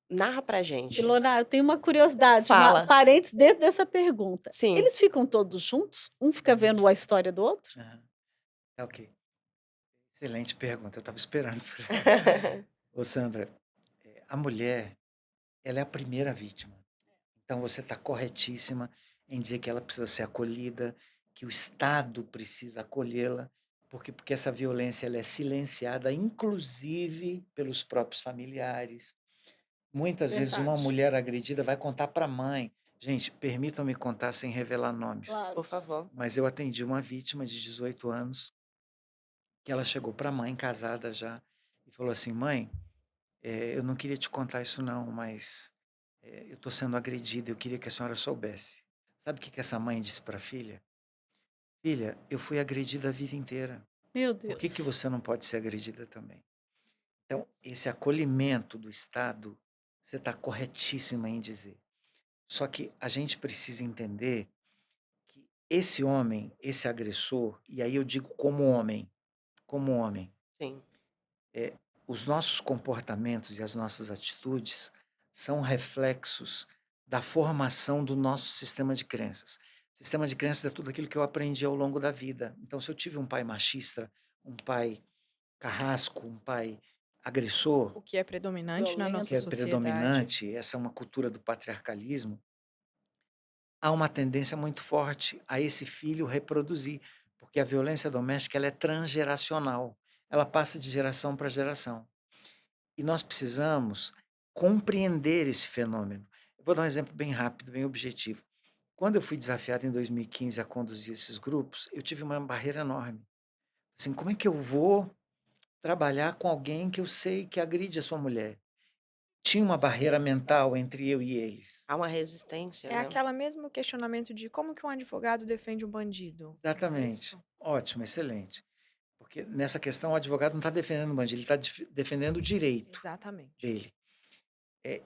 Narra pra gente.
Ilona, eu tenho uma curiosidade, uma
Fala.
parênteses dentro dessa pergunta.
Sim.
Eles ficam todos juntos? Um fica vendo a história do outro?
Aham. É, ok. Excelente pergunta, eu estava esperando por Ô Sandra, a mulher, ela é a primeira vítima. Então você está corretíssima em dizer que ela precisa ser acolhida, que o Estado precisa acolhê-la, porque essa violência ela é silenciada, inclusive pelos próprios familiares, Muitas vezes uma
Verdade,
mulher agredida vai contar para a mãe. Gente, permitam-me contar sem revelar nomes,
Por
claro.
favor.
mas eu atendi uma vítima de 18 anos que ela chegou para a mãe, casada já, e falou assim: "Mãe, eu não queria te contar isso não, mas, eu estou sendo agredida, eu queria que a senhora soubesse". Sabe o que que essa mãe disse para a filha? "Filha, eu fui agredida a vida inteira.
Meu
Por que que
Deus.
você não pode ser agredida também?". Então,
Deus.
esse acolhimento do Estado, você está corretíssima em dizer. Só que a gente precisa entender que esse homem, esse agressor, e aí eu digo como homem,
Sim,
eh, os nossos comportamentos e as nossas atitudes são reflexos da formação do nosso sistema de crenças. Sistema de crenças é tudo aquilo que eu aprendi ao longo da vida. Então, se eu tive um pai machista, um pai carrasco, um pai agressor,
O que é predominante na
que
nossa
é
Violento.
sociedade.
predominante, essa é uma cultura do patriarcalismo, há uma tendência muito forte a esse filho reproduzir, porque a violência doméstica ela é transgeracional, ela passa de geração para geração. E nós precisamos compreender esse fenômeno. Eu vou dar um exemplo bem rápido, bem objetivo. Quando eu fui desafiado em 2015 a conduzir esses grupos, eu tive uma barreira enorme. Assim, como é que eu vou trabalhar com alguém que eu sei que agride a sua mulher? Tinha uma barreira mental entre eu e eles.
há uma resistência,
É
né.
aquela mesmo questionamento de como que um advogado defende um bandido, não é
Exatamente.
isso?
Ótimo, excelente. Porque nessa questão o advogado não está defendendo o bandido, ele está defendendo o direito
Exatamente.
dele.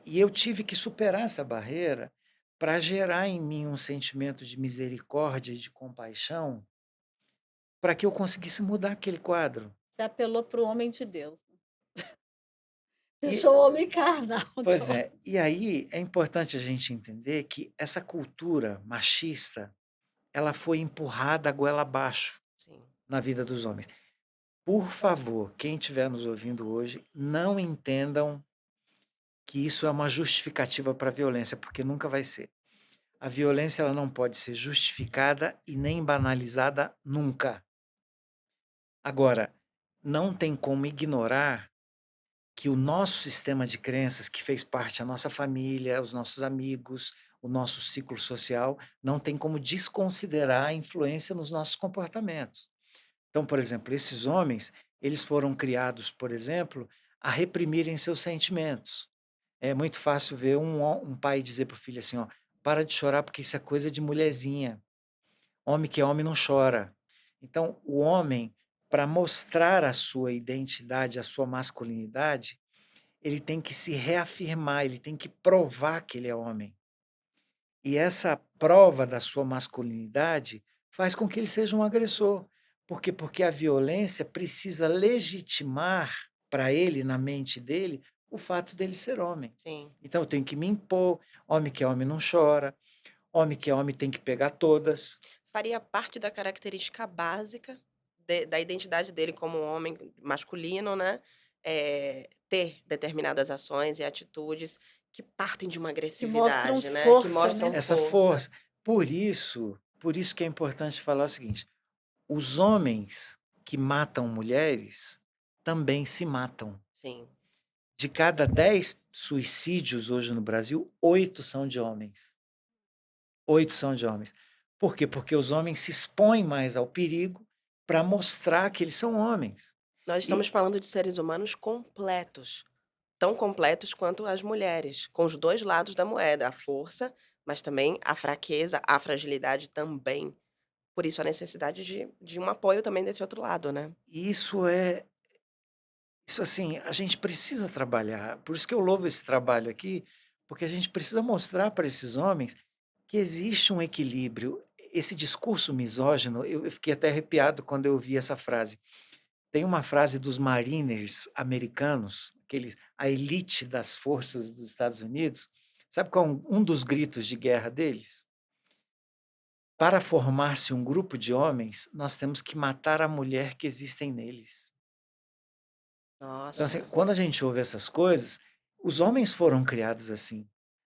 E eu tive que superar essa barreira para gerar em mim um sentimento de misericórdia e de compaixão, para que eu conseguisse mudar aquele quadro.
Você apelou para o homem de Deus, né.
E
Deixou o homem carnal de
pois
lado.
é, e aí é importante a gente entender que essa cultura machista, ela foi empurrada a goela abaixo
Sim,
na vida dos homens. Por favor, quem estiver nos ouvindo hoje, não entendam que isso é uma justificativa para a violência, porque nunca vai ser. A violência ela não pode ser justificada e nem banalizada nunca. Agora, não tem como ignorar que o nosso sistema de crenças, que fez parte da nossa família, os nossos amigos, o nosso ciclo social, não tem como desconsiderar a influência nos nossos comportamentos. Então, por exemplo, esses homens, eles foram criados, por exemplo, a reprimirem seus sentimentos. É muito fácil ver um pai dizer para o filho assim: ó, para de chorar porque isso é coisa de mulherzinha. Homem que é homem não chora. Então, o homem, para mostrar a sua identidade, a sua masculinidade, ele tem que se reafirmar, ele tem que provar que ele é homem. E essa prova da sua masculinidade faz com que ele seja um agressor. Por quê? Porque a violência precisa legitimar para ele, na mente dele, o fato dele ser homem.
sim.
Então eu tenho que me impor, homem que é homem não chora, homem que é homem tem que pegar todas.
Faria parte da característica básica da identidade dele como homem masculino, né, ter determinadas ações e atitudes que partem de uma
Que mostram
agressividade, né, que
força,
mostram
né.
Essa
força.
força. Por isso que é importante falar o seguinte: os homens que matam mulheres também se matam.
Sim,
De cada 10 suicídios hoje no Brasil, 8 são de homens. 8 são de homens. Por quê? Porque os homens se expõem mais ao perigo para mostrar que eles são homens.
nós estamos
E
falando de seres humanos completos, tão completos quanto as mulheres, com os 2 lados da moeda, a força, mas também a fraqueza, a fragilidade também. Por isso a necessidade de um apoio também desse outro lado, né.
isso assim, a gente precisa trabalhar. Por isso que eu louvo esse trabalho aqui, porque a gente precisa mostrar para esses homens que existe um equilíbrio. Esse discurso misógino, eu fiquei até arrepiado quando eu ouvi essa frase. Tem uma frase dos Mariners americanos, a elite das forças dos Estados Unidos, sabe qual é um dos gritos de guerra deles? Para formar-se um grupo de homens, nós temos que matar a mulher que existem neles. Então, assim,
Nossa.
quando a gente ouve essas coisas, os homens foram criados assim,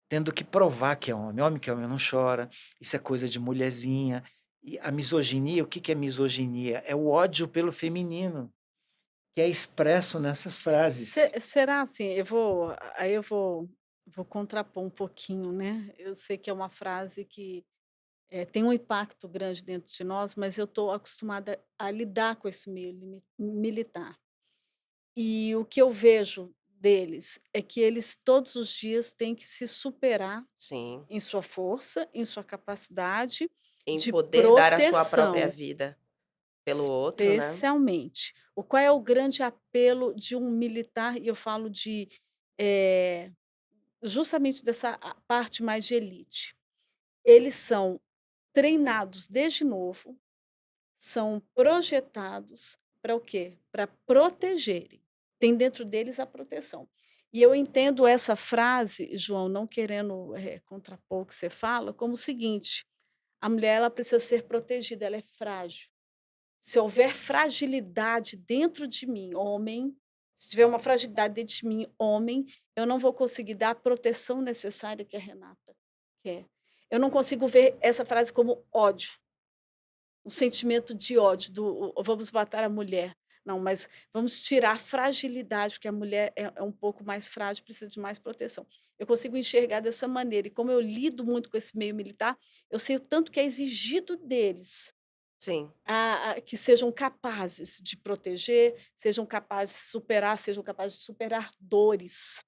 tendo que provar que é homem. Homem que é homem não chora, isso é coisa de mulherzinha. E a misoginia, o que que é misoginia? É o ódio pelo feminino, que é expresso nessas frases.
Será assim, eu vou Vou contrapor um pouquinho, né. Eu sei que é uma frase que, tem um impacto grande dentro de nós, mas eu estou acostumada a lidar com esse meio militar. E o que eu vejo deles é que eles todos os dias têm que se superar
Sim.
em sua força, em sua capacidade
Em
de
poder dar a sua própria
proteção,
vida pelo outro, né.
especialmente. O qual é o grande apelo de um militar, e eu falo de, eh, justamente dessa parte mais de elite. Eles são treinados desde novo, são projetados para o quê? Para protegerem. Tem dentro deles a proteção. E eu entendo essa frase, João, não querendo, contrapor o que você fala, como o seguinte: a mulher ela precisa ser protegida, ela é frágil. Se houver fragilidade dentro de mim, homem, se tiver uma fragilidade dentro de mim, homem, eu não vou conseguir dar a proteção necessária que a Renata quer. Eu não consigo ver essa frase como ódio, um sentimento de ódio do vamos matar a mulher. Não, mas vamos tirar a fragilidade, porque a mulher é um pouco mais frágil, precisa de mais proteção. Eu consigo enxergar dessa maneira, e como eu lido muito com esse meio militar, eu sei o tanto que é exigido deles.
Sim.
Que sejam capazes de proteger, sejam capazes de superar, sejam capazes de superar dores,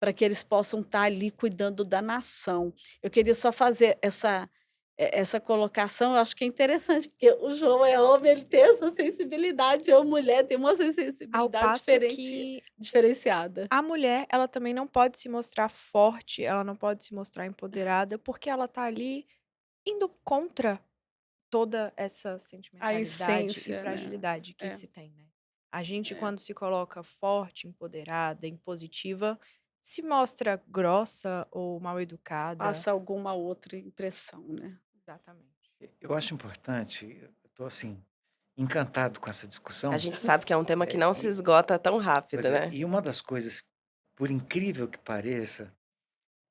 para que eles possam estar ali cuidando da nação. Eu queria só fazer essa colocação, eu acho que é interessante, porque o João é homem, ele tem essa sensibilidade, eu mulher tenho uma
Ao
sensibilidade
passo
diferente,
que
diferenciada.
a mulher, ela também não pode se mostrar forte, ela não pode se mostrar empoderada, porque ela tá ali indo contra toda essa
A
sentimentalidade e
essência, né.
fragilidade que
É,
se tem, né. A gente
é.
quando se coloca forte, empoderada, impositiva, se mostra grossa ou mal educada.
Passa alguma outra impressão, né.
Exatamente.
Eu acho importante, eu estou assim, encantado com essa
A
discussão,
gente sabe que é um tema que não se
e
esgota tão rápido,
pois é,
né.
e uma das coisas, por incrível que pareça,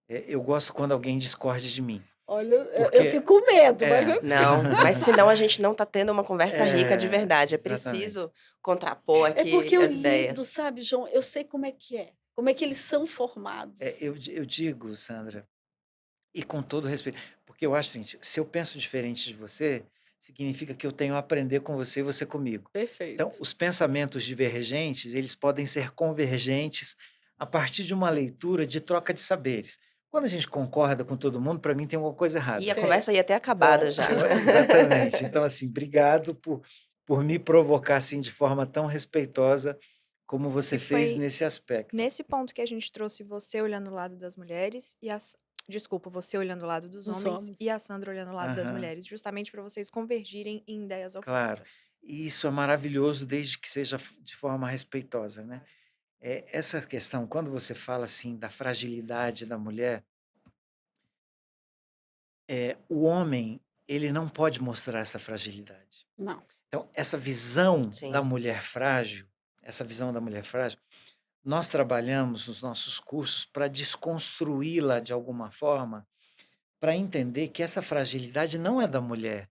eu gosto quando alguém discorde de mim,
Olha, eu
porque
fico com medo, mas
é,
eu
Não, mas senão a gente não tá tendo uma conversa rica de verdade, é
exatamente.
preciso contrapor
É
aqui
porque eu
as
lido,
ideias.
sabe, João, eu sei como é que eles são formados.
Eu digo, Sandra, e com todo respeito, porque eu acho o seguinte, se eu penso diferente de você, significa que eu tenho a aprender com você e você comigo. Então,
Perfeito.
os pensamentos divergentes, eles podem ser convergentes a partir de uma leitura de troca de saberes. Quando a gente concorda com todo mundo, para mim tem alguma coisa
E
errada.
a
Tem.
conversa ia ter acabado
Então,
já.
exatamente. Então, assim, obrigado por me provocar assim de forma tão respeitosa como você
E
fez
foi
nesse aspecto.
nesse ponto que a gente trouxe você olhando o lado das mulheres e desculpa, você olhando o lado dos
Os
homens e
homens.
a Sandra olhando o lado das
Aham.
mulheres, justamente para vocês convergirem em ideias
Claro.
opostas.
E isso é maravilhoso desde que seja de forma respeitosa, né. Essa questão, quando você fala, assim, da fragilidade da mulher, o homem, ele não pode mostrar essa fragilidade.
Não.
Então,
Sim.
essa visão da mulher frágil, nós trabalhamos nos nossos cursos para desconstruí-la de alguma forma, para entender que essa fragilidade não é da mulher,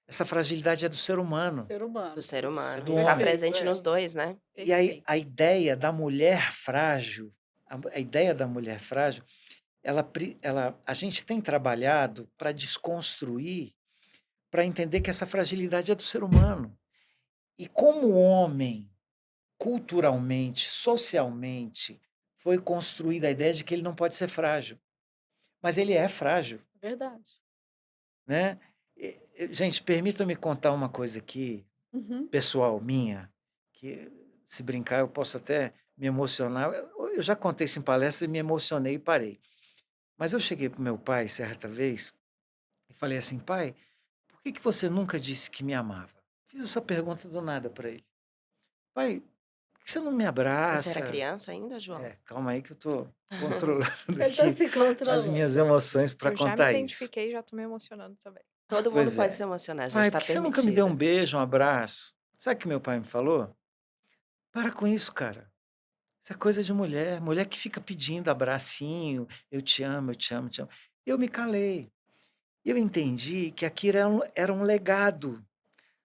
essa fragilidade é do ser humano,
Ser
Do
humano,
ser
é
humano,
do
que está
homem.
perfeito,
presente
é,
nos 2, né.
E aí
perfeito.
a ideia da mulher frágil, a ideia da mulher frágil, ela a gente tem trabalhado para desconstruir, para entender que essa fragilidade é do ser humano. E como o homem, culturalmente, socialmente, foi construída a ideia de que ele não pode ser frágil, mas ele é frágil,
Verdade.
né. Gente, permita-me contar uma coisa aqui,
Uhum.
pessoal minha, que se brincar eu posso até me emocionar. Eu já contei isso em palestra e me emocionei e parei. Mas eu cheguei para o meu pai certa vez e falei assim: "Pai, por que que você nunca disse que me amava?" Fiz essa pergunta do nada para ele. "Pai, por que você não me
Você era
abraça?"
criança ainda, João?
Calma aí que eu estou controlando
Ele está
aqui
se
as
controlando.
minhas emoções para
Eu já me
contar isso.
identifiquei, já tô me emocionando também.
Todo mundo
Pois
pode se
é.
emocionar, gente,
"Pai,
tá
por que você nunca me deu um
permitida.
beijo, um abraço?" Sabe o que meu pai me falou? "Para com isso, cara. Isso é coisa de mulher, mulher que fica pedindo abracinho, eu te amo, eu te amo, eu te amo." Eu me calei. Eu entendi que aquilo era um legado,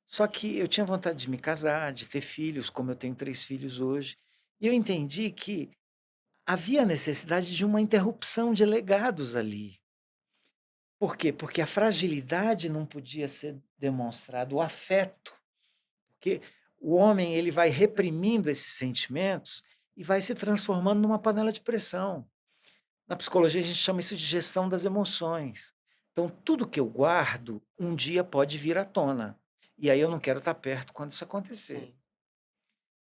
só que eu tinha vontade de me casar, de ter filhos, como eu tenho 3 filhos hoje, e eu entendi que havia necessidade de uma interrupção de legados ali. Por quê? Porque a fragilidade não podia ser demonstrada, o afeto, porque o homem ele vai reprimindo esses sentimentos e vai se transformando numa panela de pressão. Na psicologia, a gente chama isso de gestão das emoções. Então, tudo que eu guardo, um dia pode vir à tona. E aí eu não quero estar perto quando isso acontecer.
Sim.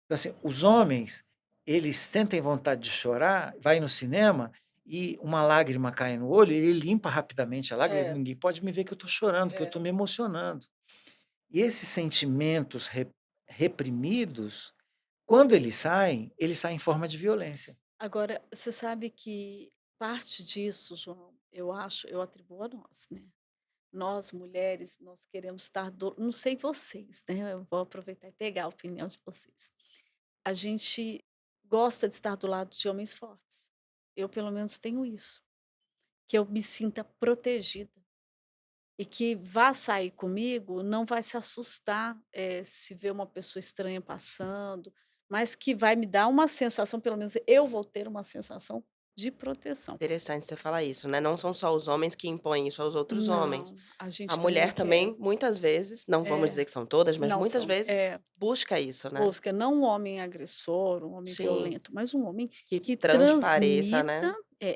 Então, assim, os homens, eles sentem vontade de chorar, vai no cinema e uma lágrima cai no olho, ele limpa rapidamente a lágrima,
É,
ninguém pode me ver que eu estou chorando, que eu
é.
estou me emocionando. E esses sentimentos reprimidos, quando eles saem em forma de violência.
Agora, você sabe que parte disso, João, eu acho, eu atribuo a nós, né. Nós mulheres, nós queremos estar do não sei vocês, né, eu vou aproveitar e pegar a opinião de vocês. A gente gosta de estar do lado de homens fortes. Eu pelo menos tenho isso, que eu me sinta protegida e que vá sair comigo, não vai se assustar, se ver uma pessoa estranha passando, mas que vai me dar uma sensação, pelo menos eu vou ter uma sensação de proteção.
Interessante você falar isso, né, não são só os homens que impõem isso aos outros homens.
Não, a
A
gente também
mulher
quer.
também, muitas vezes, não vamos
É,
dizer que são todas, mas
não
muitas
são.
vezes busca isso, né.
Busca não um homem agressor, um homem
Sim,
violento, mas um homem
que
que
transpareça,
transmita,
né.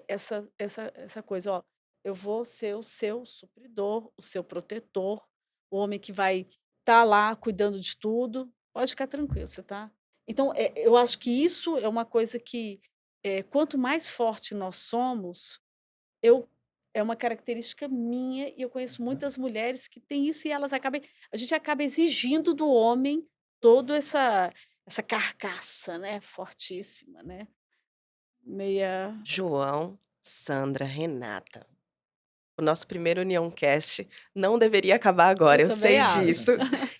essa coisa: "Ó, eu vou ser o seu supridor, o seu protetor, o homem que vai estar lá cuidando de tudo, pode ficar tranquilo, você tá". Então, eu acho que isso é uma coisa que, quanto mais forte nós somos, eu é uma característica minha e eu conheço muitas mulheres que têm isso e elas acabam a gente acaba exigindo do homem todo essa carcaça, né, fortíssima, né, meia
João, Sandra, Renata. O nosso primeiro União Cast não deveria acabar
eu
agora, eu
também
sei
acho.
disso.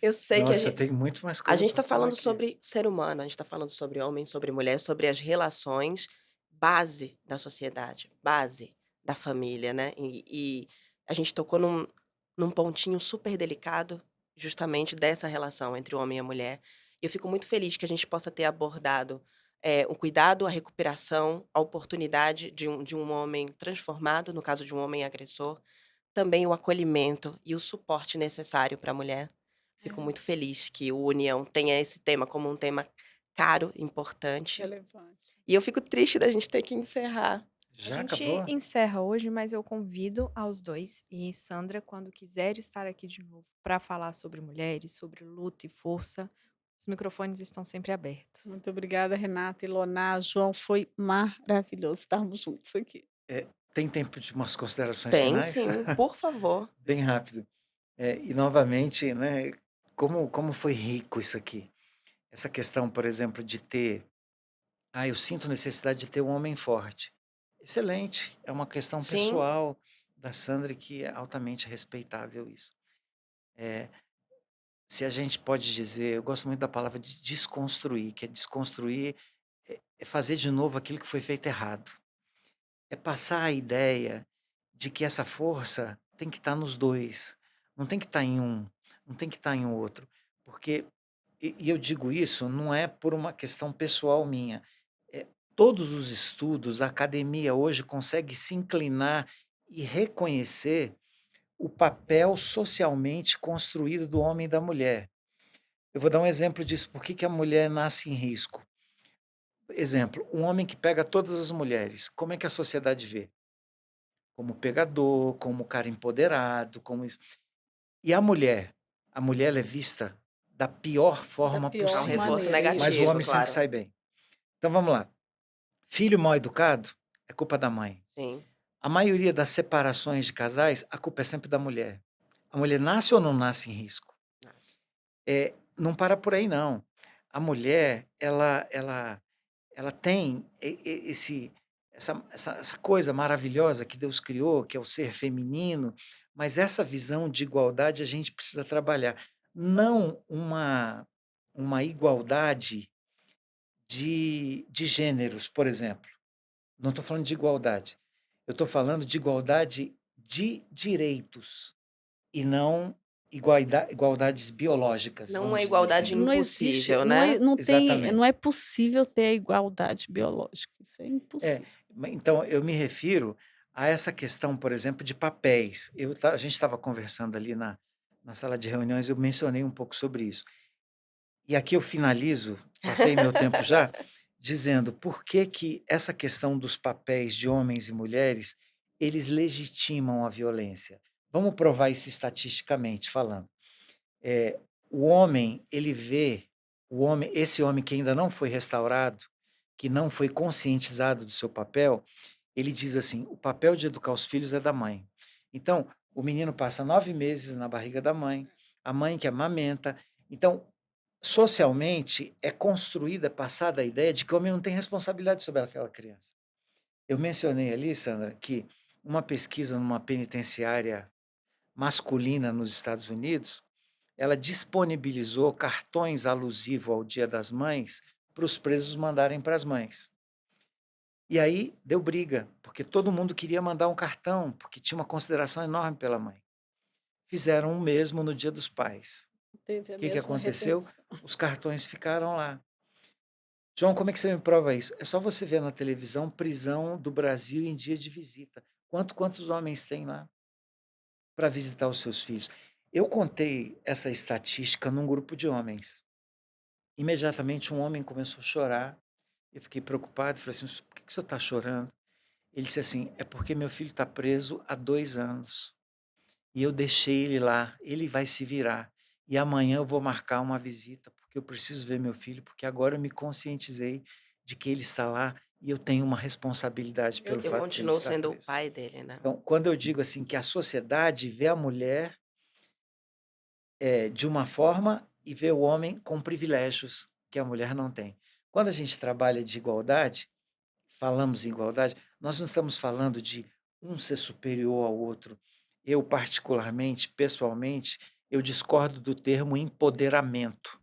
Eu sei que
Nossa, eu tenho muito mais
a
coisa
gente
para
está
falar
falando
aqui.
sobre ser humano, a gente está falando sobre homem, sobre mulher, sobre as relações base da sociedade, base da família, né. E a gente tocou num pontinho super delicado, justamente dessa relação entre o homem e a mulher. E eu fico muito feliz que a gente possa ter abordado, o cuidado, a recuperação, a oportunidade de um homem transformado, no caso de um homem agressor, também o acolhimento e o suporte necessário para a mulher. Fico
É,
muito feliz que o União tenha esse tema como um tema caro, importante,
relevante.
e eu fico triste da gente ter que encerrar.
A
Já
gente
acabou?
encerra hoje, mas eu convido aos 2 e Sandra, quando quiser estar aqui de novo para falar sobre mulheres, sobre luta e força, os microfones estão sempre abertos.
Muito obrigada, Renata, Iloná, João, foi maravilhoso estarmos juntos aqui.
Tem tempo de umas considerações
Tem
finais?
sim, por favor.
Bem rápido. E novamente, né, como foi rico isso aqui. Essa questão, por exemplo, de ter: "Ah, eu sinto necessidade de ter um homem forte". Excelente, é uma questão
Sim,
pessoal da Sandra que é altamente respeitável isso. Eh, Se a gente pode dizer, eu gosto muito da palavra de desconstruir, que é desconstruir, é fazer de novo aquilo que foi feito errado. É passar a ideia de que essa força tem que estar nos 2, não tem que estar em um, não tem que estar em outro, porque e eu digo isso não é por uma questão pessoal minha, todos os estudos, a academia hoje consegue se inclinar e reconhecer o papel socialmente construído do homem e da mulher. Eu vou dar um exemplo disso, por que que a mulher nasce em risco. Exemplo, um homem que pega todas as mulheres, como é que a sociedade vê? Como pegador, como cara empoderado, como isso. E a mulher ela é vista da pior
Da
forma
é um
pior
possível,
reforço
maneira,
mas o
isso.
negativo,
homem sempre
claro.
sai bem. Então vamos lá, filho mal educado é culpa da mãe.
Sim.
A maioria das separações de casais, a culpa é sempre da mulher. A mulher nasce ou não nasce em risco?
Nossa.
Não para por aí não. A mulher, ela tem essa coisa maravilhosa que Deus criou, que é o ser feminino, mas essa visão de igualdade a gente precisa trabalhar. Não uma igualdade de gêneros, por exemplo. Não estou falando de igualdade. Eu estou falando de igualdade de direitos e não igualdades biológicas,
Não uma
vamos dizer
igualdade
assim.
Não existe,
impossível, né?
não é
Exatamente.
possível ter a igualdade biológica, isso é
É,
impossível.
então eu me refiro a essa questão, por exemplo, de papéis. A gente estava conversando ali na sala de reuniões, eu mencionei um pouco sobre isso. E aqui eu finalizo, passei meu tempo já, dizendo por que que essa questão dos papéis de homens e mulheres, eles legitimam a violência. Vamos provar isso estatisticamente falando. Eh, o homem, ele vê esse homem que ainda não foi restaurado, que não foi conscientizado do seu papel, ele diz assim: "O papel de educar os filhos é da mãe". Então, o menino passa 9 meses na barriga da mãe, a mãe que amamenta. Então, socialmente, é construída, passada a ideia de que o homem não tem responsabilidade sobre aquela criança. Eu mencionei ali, Sandra, que uma pesquisa numa penitenciária masculina nos Estados Unidos, ela disponibilizou cartões alusivos ao Dia das Mães para os presos mandarem para as mães. E aí deu briga, porque todo mundo queria mandar um cartão, porque tinha uma consideração enorme pela mãe. Fizeram o mesmo no Dia dos Pais.
Teve a
O que que
mesma
aconteceu?
repercussão.
Os cartões ficaram lá. João, como é que você me prova isso? É só você ver na televisão prisão do Brasil em dia de visita. Quantos homens tem lá para visitar os seus filhos? Eu contei essa estatística num grupo de homens. Imediatamente um homem começou a chorar. Eu fiquei preocupado, falei assim: "Por que que o senhor está chorando?" Ele disse assim: "É porque meu filho está preso há 2 anos, e eu deixei ele lá, ele vai se virar, e amanhã eu vou marcar uma visita, porque eu preciso ver meu filho, porque agora eu me conscientizei de que ele está lá e eu tenho uma responsabilidade
Eu
pelo
Eu
fato de ele
continuo
estar
sendo o
preso".
pai dele, né?
Então, quando eu digo assim que a sociedade vê a mulher, de uma forma e vê o homem com privilégios que a mulher não tem. Quando a gente trabalha de igualdade, falamos em igualdade, nós não estamos falando de um ser superior ao outro. Eu, particularmente, pessoalmente, eu discordo do termo empoderamento,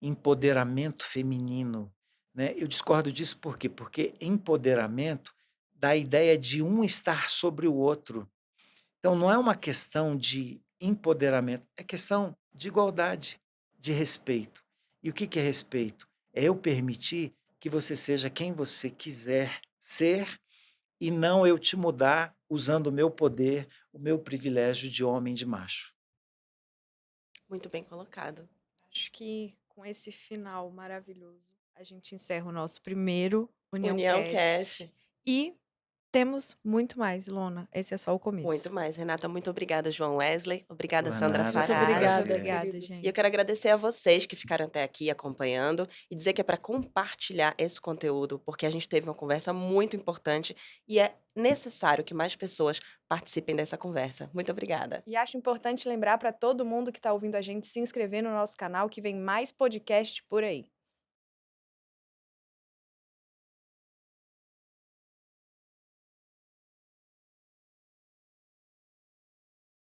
empoderamento feminino, né? Eu discordo disso por quê? Porque empoderamento dá a ideia de um estar sobre o outro. Então não é uma questão de empoderamento, é questão de igualdade, de respeito. E o que que é respeito? É eu permitir que você seja quem você quiser ser e não eu te mudar usando o meu poder, o meu privilégio de homem, de macho.
Muito bem colocado.
Acho que com esse final maravilhoso, a gente encerra o nosso primeiro União
União Cast.
Cast. E temos muito mais, Ilona. Esse é só o
Muito
começo.
mais. Renata, muito obrigada, João Wesley. Obrigada,
Por
Sandra
nada,
Muito
foi um
Farage.
obrigada,
Muito
prazer.
obrigada,
queridos.
E eu
gente.
quero agradecer a vocês que ficaram até aqui acompanhando e dizer que é para compartilhar esse conteúdo, porque a gente teve uma conversa muito importante e é necessário que mais pessoas participem dessa conversa. Muito obrigada.
E acho importante lembrar para todo mundo que está ouvindo a gente se inscrever no nosso canal, que vem mais podcast por aí.